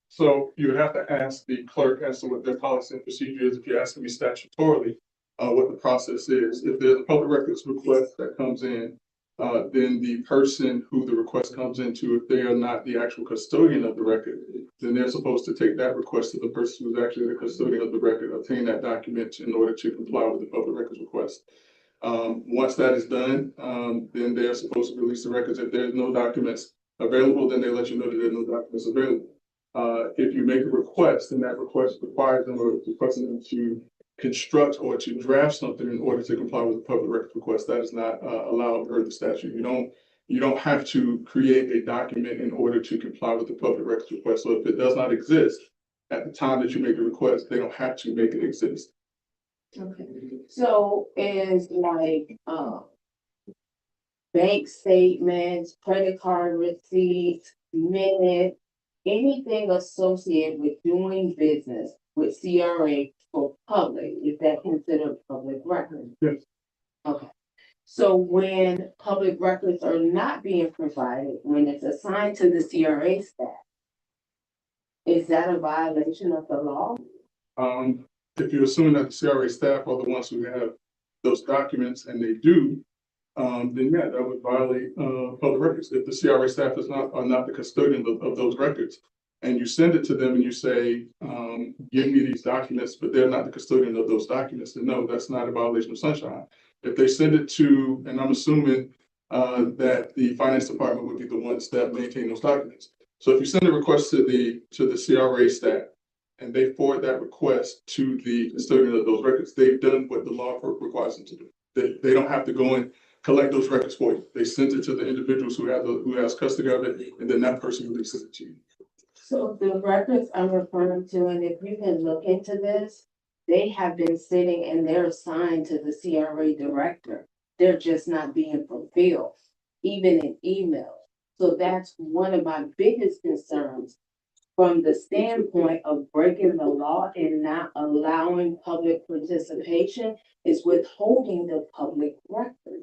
So you would have to ask the clerk as to what their policy and procedure is, if you're asking me statutorily, what the process is. If there's a public records request that comes in, then the person who the request comes into, if they are not the actual custodian of the record, then they're supposed to take that request to the person who's actually the custodian of the record, obtain that document in order to comply with the public records request. Once that is done, then they're supposed to release the records. If there's no documents available, then they let you know that there's no documents available. If you make a request, then that request requires them or requesting them to construct or to draft something in order to comply with the public records request. That is not allowed per the statute. You don't have to create a document in order to comply with the public records request. So if it does not exist at the time that you make the request, they don't have to make it exist. Okay, so is like, bank statements, credit card receipts, minutes, anything associated with doing business with CRA for public, is that considered public record? Yes. Okay, so when public records are not being provided, when it's assigned to the CRA staff, is that a violation of the law? If you're assuming that the CRA staff are the ones who have those documents, and they do, then yeah, that would violate public records. If the CRA staff are not the custodian of those records, and you send it to them and you say, give me these documents, but they're not the custodian of those documents, then no, that's not a violation of sunshine. If they send it to, and I'm assuming that the finance department would be the ones that maintain those documents. So if you send a request to the CRA staff, and they forward that request to the custodian of those records, they've done what the law requires them to do. They don't have to go and collect those records for you. They sent it to the individuals who has custody of it, and then that person releases it to you. So the records I'm referring to, and if you can look into this, they have been sitting and they're assigned to the CRA director. They're just not being fulfilled, even in email. So that's one of my biggest concerns from the standpoint of breaking the law and not allowing public participation, is withholding the public record.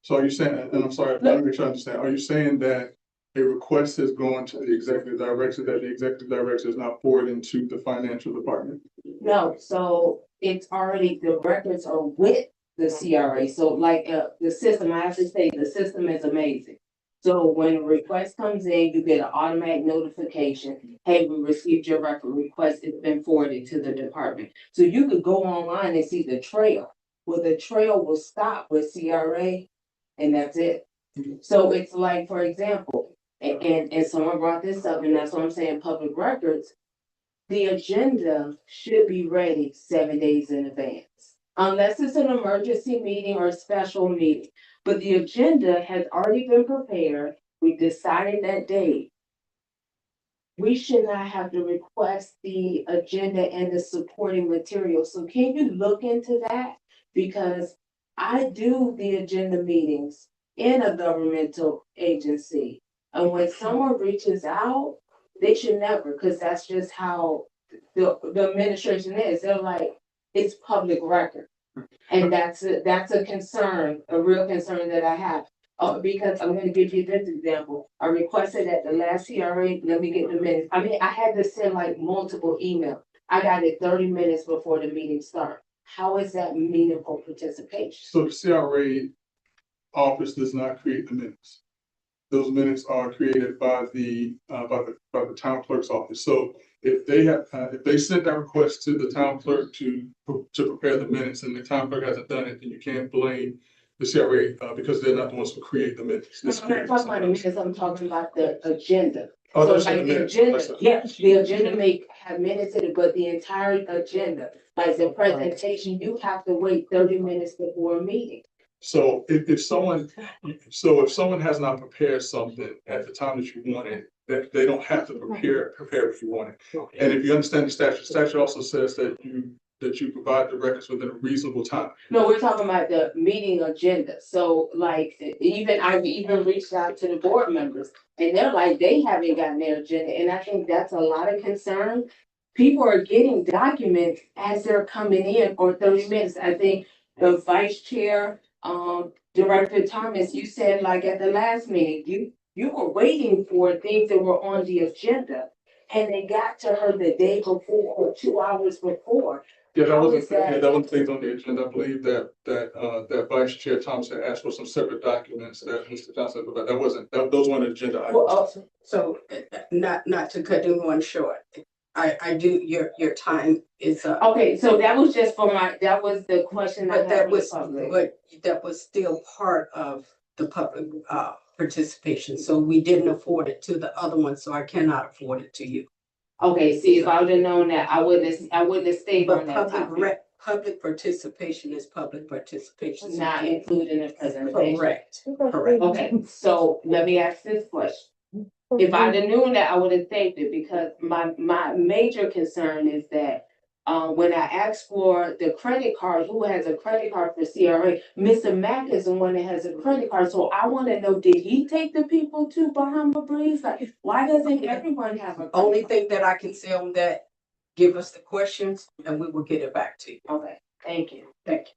So are you saying, and I'm sorry, let me make sure I understand, are you saying that a request is going to the executive director, that the executive director is not forwarding to the financial department? No, so it's already, the records are with the CRA. So like the system, I have to say, the system is amazing. So when a request comes in, you get an automatic notification. Hey, we received your record request. It's been forwarded to the department. So you could go online and see the trail. Well, the trail will stop with CRA, and that's it. So it's like, for example, and someone brought this up, and that's what I'm saying, public records, the agenda should be ready 7 days in advance. Unless it's an emergency meeting or a special meeting. But the agenda has already been prepared. We decided that date. We should not have to request the agenda and the supporting material. So can you look into that? Because I do the agenda meetings in a governmental agency. And when someone reaches out, they should never, because that's just how the administration is. They're like, it's public record. And that's a concern, a real concern that I have. Because I'm gonna give you this example. I requested at the last CRA, let me get the minutes. I mean, I had to send like multiple emails. I got it 30 minutes before the meeting started. How is that meaningful participation? So the CRA office does not create the minutes. Those minutes are created by the town clerk's office. So if they sent that request to the town clerk to prepare the minutes, and the town clerk hasn't done it, then you can't blame the CRA because they're not the ones who create the minutes. I'm not talking about the minutes, I'm talking about the agenda. Oh, So that's like the the minutes. agenda, That's it. yes, the agenda may have minutes in it, but the entire agenda, like the presentation, you have to wait 30 minutes before a meeting. So if someone has not prepared something at the time that you want it, that they don't have to prepare before it. And if you understand the statute also says that you provide the records within a reasonable time. No, we're talking about the meeting agenda. So like, I've even reached out to the board members and they're like, they haven't gotten their agenda. And I think that's a lot of concern. People are getting documents as they're coming in or 30 minutes. I think the vice chair, Director Thomas, you said like at the last meeting, you were waiting for things that were on the agenda. And they got to her the day before or 2 hours before. Yeah, that How wasn't, is that? yeah, that wasn't things on the agenda. I believe that Vice Chair Thomas had asked for some separate documents that Mr. Johnson provided. Those weren't agenda items. Well, so not to cut anyone short. I do, your time is up. Okay, so that was just for that was the question I But had that for the was, public. but that was still part of the public participation. So we didn't afford it to the other one, so I cannot afford it to you. Okay, see, if I would have known that, I wouldn't have stayed on But that topic. public participation is public participation. So Not you can't- included in the presentation. Correct, correct. Okay, so let me ask this question. If I'd have known that, I would have saved it because my major concern is that when I asked for the credit card, who has a credit card for CRA? Mr. Mack is the one that has a credit card. So I want to know, did he take the people to Bahama Breeze? Like, why doesn't everyone have a credit Only card? thing that I can say on that, give us the questions and we will get it back to you. Okay, thank you. Thank you.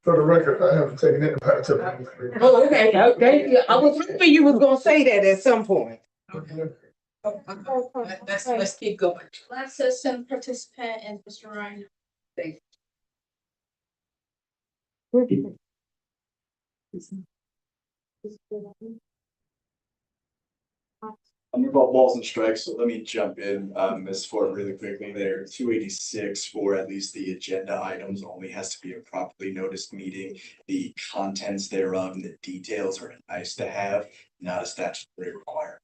For the record, I haven't taken any part of it. Oh, okay, thank you. I was hoping you was gonna say that at some point. Let's keep going. Last citizen participant is Mr. Ryan. I'm about balls and strikes, so let me jump in, Ms. Ford, really quickly there. 286 for at least the agenda items only has to be a properly noticed meeting. The contents thereof and the details are nice to have, not a statutory requirement.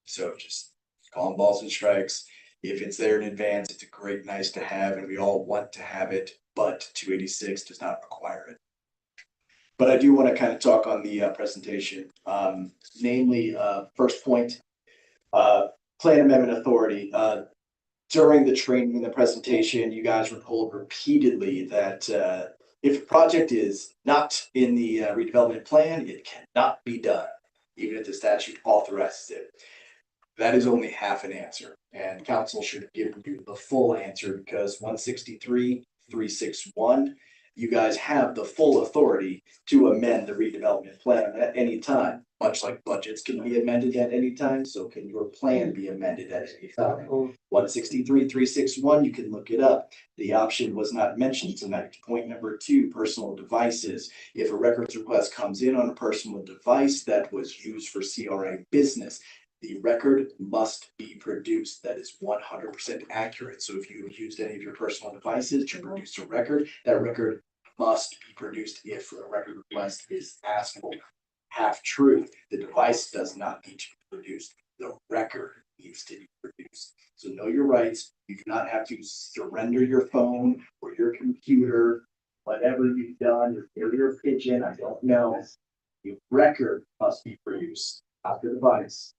So just call them balls and strikes. If it's there in advance, it's a great nice to have, and we all want to have it, but 286 does not require it. But I do want to kind of talk on the presentation, namely, first point, plan amendment authority. During the training and the presentation, you guys were told repeatedly that if a project is not in the redevelopment plan, it cannot be done, even if the statute authorizes it. That is only half an answer, and council should give you the full answer because 163-361, you guys have the full authority to amend the redevelopment plan at any time, much like budgets can be amended at any time, so can your plan be amended at any time. 163-361, you can look it up. The option was not mentioned tonight. Point number 2, personal devices. If a records request comes in on a personal device that was used for CRA business, the record must be produced. That is 100% accurate. So if you have used any of your personal devices to produce a record, that record must be produced if a record request is asked for. Half truth, the device does not need to be produced. The record needs to be produced. So know your rights. You do not have to surrender your phone or your computer, whatever you've done, your pigeon, I don't know. The record must be produced, not the device.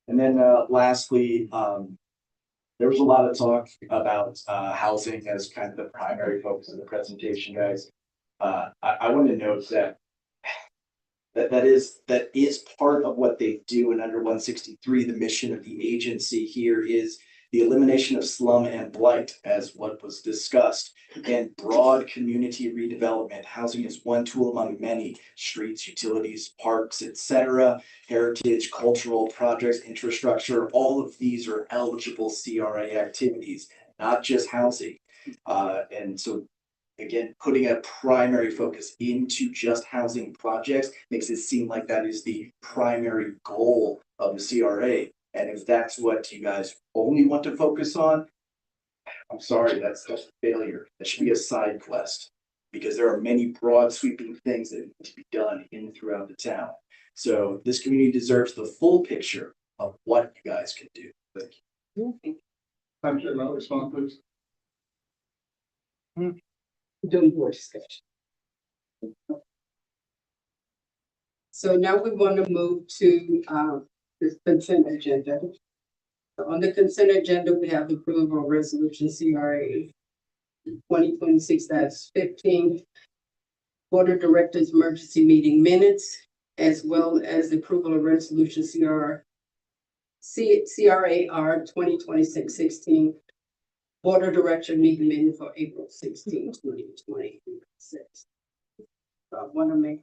And then lastly, there was a lot of talk about housing as kind of the primary focus of the presentation, guys. I want to note that is part of what they do. And under 163, the mission of the agency here is the elimination of slum and blight, as what was discussed, and broad community redevelopment. Housing is one tool among many: streets, utilities, parks, etc., heritage, cultural projects, infrastructure. All of these are eligible CRA activities, not just housing. And so again, putting a primary focus into just housing projects makes it seem like that is the primary goal of the CRA. And if that's what you guys only want to focus on, I'm sorry, that's a failure. That should be a side quest, because there are many broad sweeping things that need to be done in and throughout the town. So this community deserves the full picture of what you guys can do. Thank you. Madam Chair, may I respond, please? Doing more discussion. So now we want to move to this consent agenda. On the consent agenda, we have the approval of resolution CRA 2026-15, Board of Directors Emergency Meeting Minutes, as well as the approval of resolution CRAR 2026-16, Board of Director Meeting Minutes for April 16, 2026. So I want to make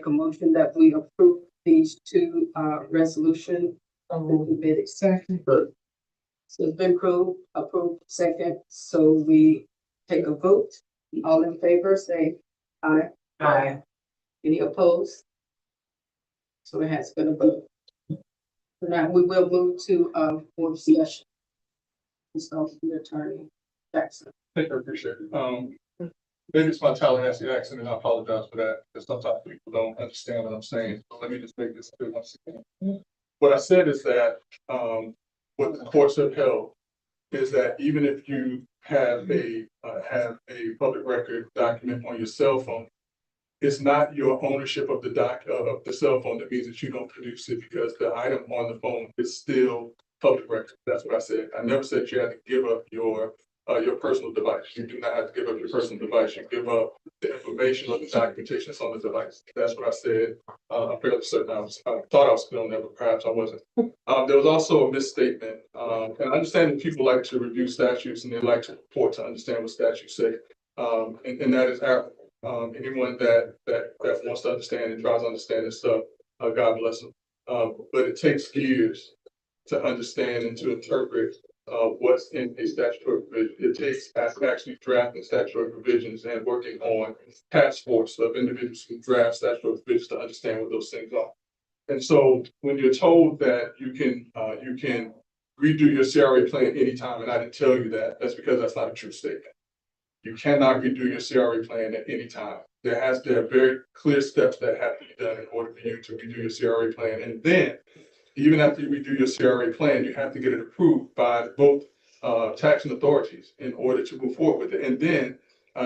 a motion that we approve these two resolutions. Second. So it's been approved second, so we take a vote. All in favor, say aye. Aye. Any opposed? So it has been approved. So now we will move to board discussion. So the attorney Jackson. Thank you, I appreciate it. Maybe it's my Tallahassee accent, and I apologize for that, because sometimes people don't understand what I'm saying. So let me just make this clear once again. What I said is that, what the courts have held is that even if you have a public record document on your cell phone, it's not your ownership of of the cell phone that means that you don't produce it, because the item on the phone is still public record. That's what I said. I never said you had to give up your personal device. You do not have to give up your personal device. You give up the information or the documentation that's on the device. That's what I said. I'm fairly certain I thought I was clear on that, but perhaps I wasn't. There was also a misstatement. And I understand that people like to review statutes and they like to report to understand what statutes say. And that is our anyone that wants to understand and tries to understand this stuff, God bless them. But it takes years to understand and to interpret what's in a statutory provision. It takes actually drafting statutory provisions and working on task force of individuals who draft statutory provisions to understand what those things are. And so when you're told that you can redo your CRA plan anytime, and I didn't tell you that, that's because that's not a true statement. You cannot redo your CRA plan at any time. There are very clear steps that have to be done in order for you to redo your CRA plan. And then, even after you redo your CRA plan, you have to get it approved by both taxing authorities in order to move forward with it. And then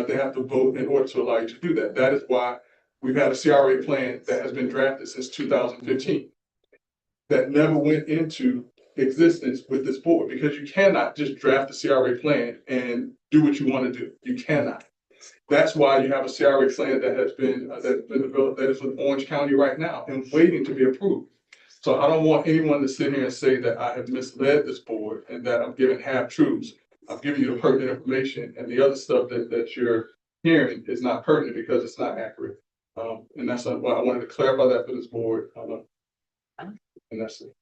they have to vote in order to allow you to do that. That is why we've had a CRA plan that has been drafted since 2015 that never went into existence with this board, because you cannot just draft a CRA plan and do what you want to do. You cannot. That's why you have a CRA plan that has been developed, that is with Orange County right now and waiting to be approved. So I don't want anyone to sit here and say that I have misled this board and that I'm giving half truths. I'm giving you the pertinent information, and the other stuff that you're hearing is not pertinent because it's not accurate. And that's why I wanted to clarify that for this board. And that's it.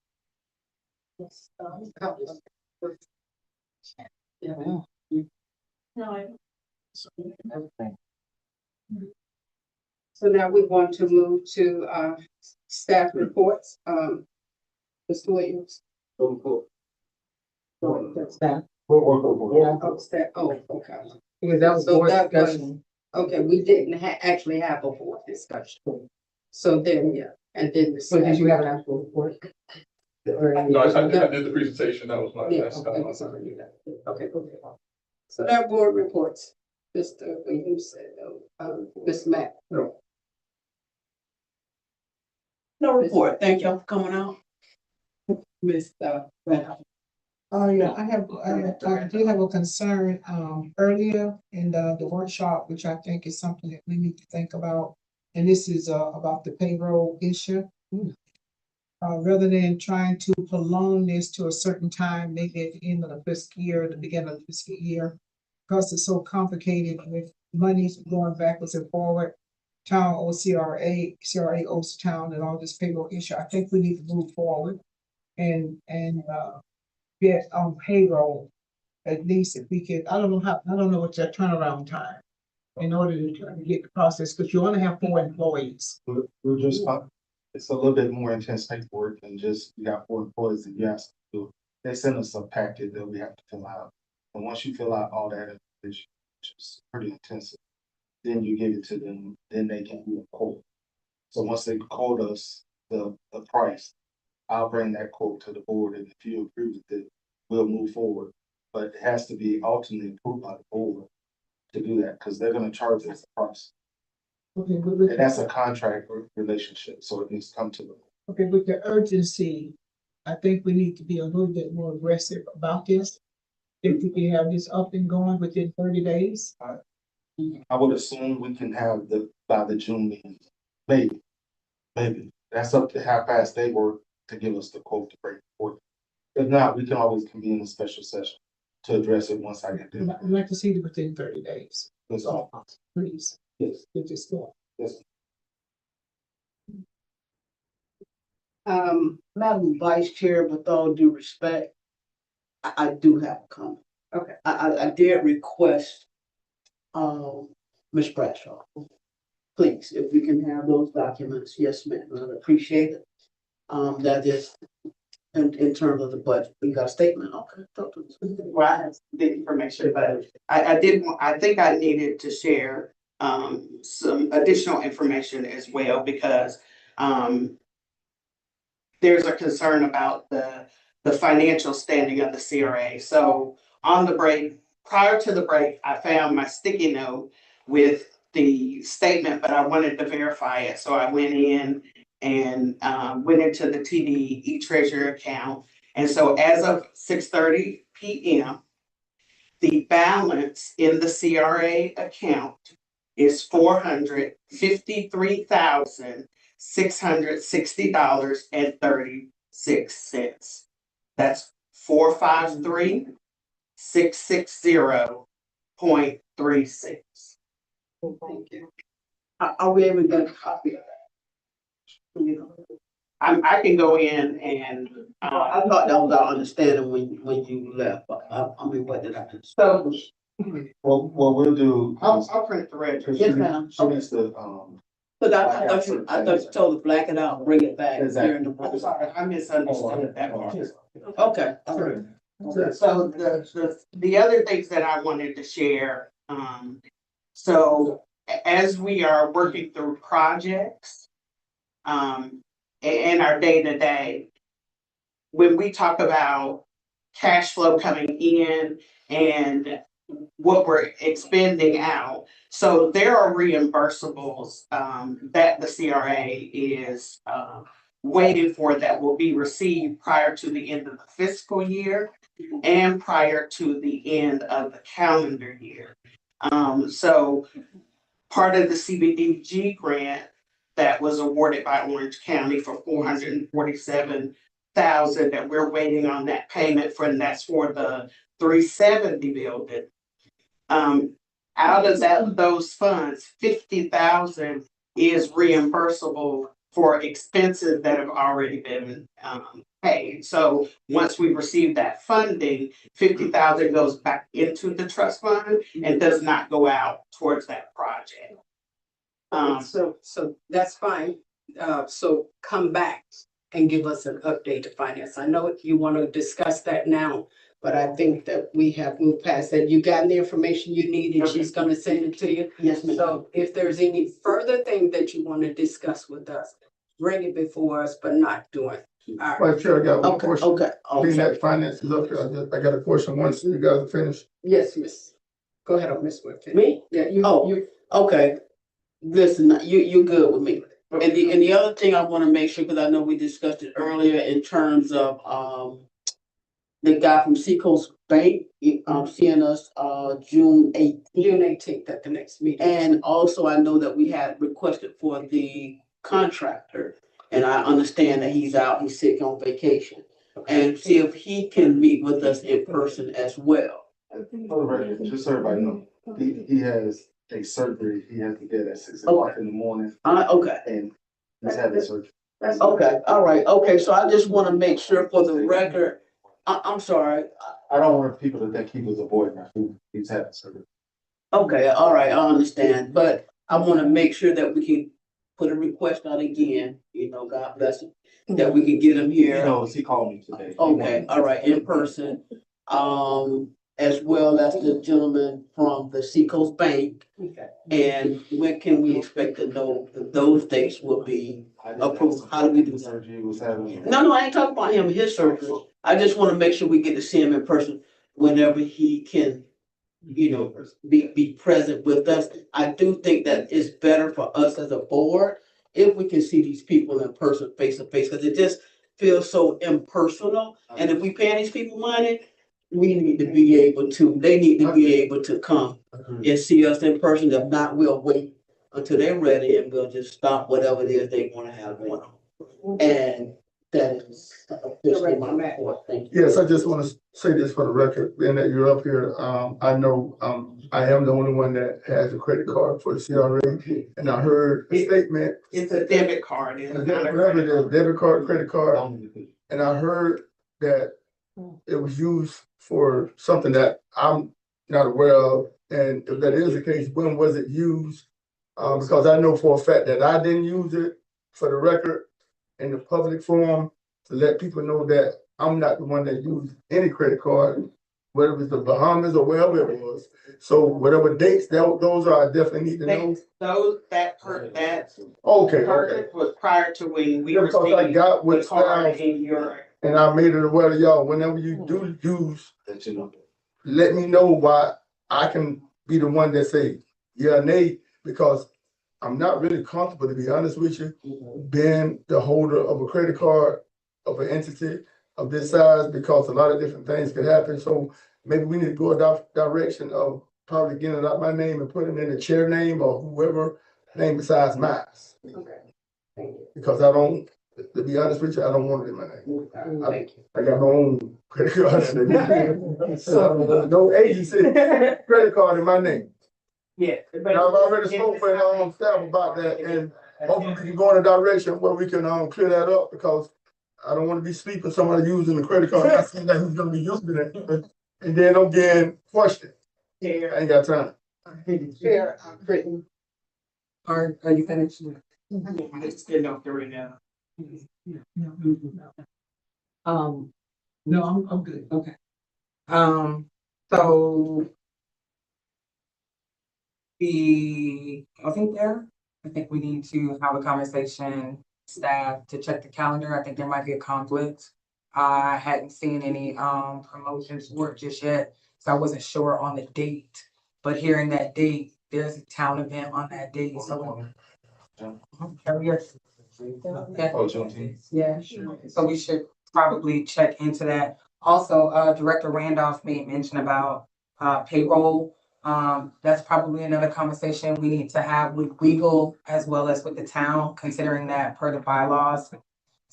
No, So now we want to move to staff reports. Mr. Williams. Staff. Oh, staff, okay. Because that was So board that was- discussion. Okay, we didn't actually have a board discussion. So then, yeah, and then the. So did you have an actual report? No, I did the presentation. That was my. Yeah, that's okay, my- sorry, okay. So that board reports, Mr. Williams said, Ms. Mack. No report. Thank y'all for coming out. Ms. Brown. Oh, yeah, I do have a concern, earlier in the workshop, which I think is something that we need to think about. And this is, about the payroll issue. Rather than trying to prolong this to a certain time, maybe at the end of the fiscal year, the beginning of the fiscal year. Because it's so complicated with monies going backwards and forward, town owes CRA owes the town and all this payroll issue. I think we need to move forward and get on payroll. At least if we could, I don't know what your turnaround time in order to try to get the process, because you only have 4 employees. We're just, it's a little bit more intense paperwork than just, you got 4 employees that you ask to do. They send us a packet that we have to fill out. And once you fill out all that information, which is pretty intensive, then you give it to them, then they can do a quote. So once they quote us the price, I'll bring that quote to the board, and if you agree with it, we'll move forward. But it has to be ultimately approved by the board to do that, because they're gonna charge us the price. And that's a contract relationship, so it needs to come to the board. Okay, with the urgency, I think we need to be a little bit more aggressive about this. If we can have this up and going within 30 days. I would assume we can have by the June meeting, maybe. That's up to how fast they work to give us the quote to break forward. If not, we can always convene a special session to address it once I get there. I'd like to see it within 30 days, That's all. please. Yes, Get this going. yes. Madam Vice Chair, with all due respect, I do have a comment. Okay. I did request, Ms. Bradshaw, please, if we can have those documents, yes, ma'am, I'd appreciate it. That is in terms of the budget, we got a statement, okay. Well, I have the information, but I think I needed to share some additional information as well, because there's a concern about the financial standing of the CRA. So on the break, prior to the break, I found my sticky note with the statement, but I wanted to verify it. So I went in and went into the TD e-treasurer account. And so as of 6:30 p.m., the balance in the CRA account is $453,660.36. That's 453,660.36. Thank you. Are we able to get a copy of that? I can go in and I thought that was our understanding when you left, but I mean, what did I do? so Well, what we'll do. I'll print the register. Yes, ma'am. She needs to, But I thought you told her to black it out, and bring it back Exactly. during the. I'm sorry, I misunderstood that part. Okay, all right. So the other things that I wanted to share, so as we are working through projects, in our day-to-day, when we talk about cash flow coming in and what we're expending out, so there are reimbursables that the CRA is waiting for that will be received prior to the end of the fiscal year and prior to the end of the calendar year. So part of the CBDG grant that was awarded by Orange County for $447,000 that we're waiting on that payment for, and that's for the 370 building. Out of those funds, 50,000 is reimbursable for expenses that have already been paid. So once we receive that funding, 50,000 goes back into the trust fund and does not go out towards that project. So that's fine. So come back and give us an update to finance. I know you want to discuss that now, but I think that we have moved past that. You got the information you need and she's gonna send it to you. Yes, ma'am. So if there's any further thing that you want to discuss with us, bring it before us, but not doing. All right. Vice Chair, I got one Okay, question. okay. Being that finance is up here, I got a question once you guys are finished. Yes, miss. Go ahead, Miss Whitfield. Me? Yeah, you. Oh. You. Okay, listen, you're good with me. And the other thing I wanna make sure, cause I know we discussed it earlier in terms of, the guy from Seacoast Bank, seeing us, June 8th. June 18th at the next meeting. And also I know that we had requested for the contractor, and I understand that he's out, he's sick on vacation. And see if he can meet with us in person as well. For the record, just so everybody know, he has a surgery he has to get at 6 o'clock in the morning, Okay. and he's having surgery. Okay, all right, okay, so I just wanna make sure for the record, I'm sorry. I don't want people to think he was avoiding our food. He's having surgery. Okay, all right, I understand, but I wanna make sure that we can put a request out again, God bless him, that we can get him He here. knows, he called me today. Okay, all right, in person, as well as the gentleman from the Seacoast Bank. Okay. And when can we expect to know that those dates will be approved? How do we do that? Surgery was having. No, I ain't talking about him, his surgery. I just wanna make sure we get to see him in person whenever he can, be present with us. I do think that it's better for us as a board if we can see these people in person, face to face, because it just feels so impersonal. And if we paying these people money, we need to be able to, they need to be able to come and see us in person. If not, we'll wait until they're ready and we'll just stop whatever it is they want to have going on. And that is officially my report. Thank you. Yes, I just want to say this for the record, being that you're up here, I know, I am the only one that has a credit card for the CRA. And I heard a statement. It's a debit card. It's not a Whatever credit it is, card. debit card, credit card, and I heard that it was used for something that I'm not aware of. And if that is the case, when was it used? Because I know for a fact that I didn't use it, for the record, in the public forum, to let people know that I'm not the one that used any credit card, whether it's the Bahamas or wherever it was. So whatever dates those are, I definitely need to know. That Okay, purchase was prior to when we Yeah, because I received got the what's card now, in your. and I made it aware to y'all, whenever you do use, let me know why I can be the one that say, yeah, nay, because I'm not really comfortable, to be honest with you, being the holder of a credit card of an entity of this size, because a lot of different things could happen. So maybe we need to go a direction of probably getting it out my name and putting in the chair name or whoever name besides mine. Because I don't, to be honest with you, I don't want it in my name. I got my own credit card. So no agency credit card in my name. Yeah. And I've already spoken with staff about that, and hopefully we can go in a direction where we can clear that up, because I don't want to be sleeping somebody using the credit card. I see that who's gonna be using it, and then I'm getting questioned. I ain't got time. Chair, Brittany. Are you finished? I'm just getting off there right now. No, I'm good. Okay. So I think we need to have a conversation, staff, to check the calendar. I think there might be a conflict. I hadn't seen any promotions for it just yet, so I wasn't sure on the date. But hearing that date, there's a town event on that date, so. Yeah, so we should probably check into that. Also, Director Randolph made mention about payroll. That's probably another conversation we need to have with legal as well as with the town, considering that per the bylaws,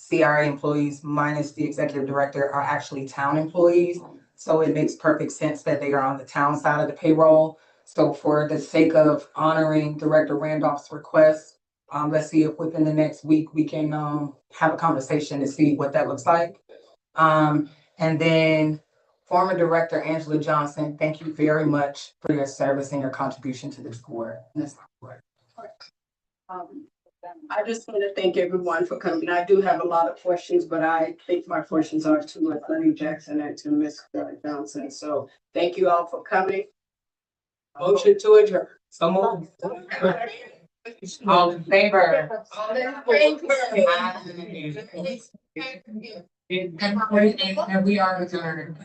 CRA employees minus the executive director are actually town employees. So it makes perfect sense that they are on the town side of the payroll. So for the sake of honoring Director Randolph's request, let's see if within the next week we can have a conversation to see what that looks like. And then former Director Angela Johnson, thank you very much for your service and your contribution to this board. That's my board. I just want to thank everyone for coming. I do have a lot of questions, but I think my questions are to Attorney Jackson and to Ms. Johnson. So thank you all for coming. Motion to adjourn. So moved. All in favor? And we are adjourned.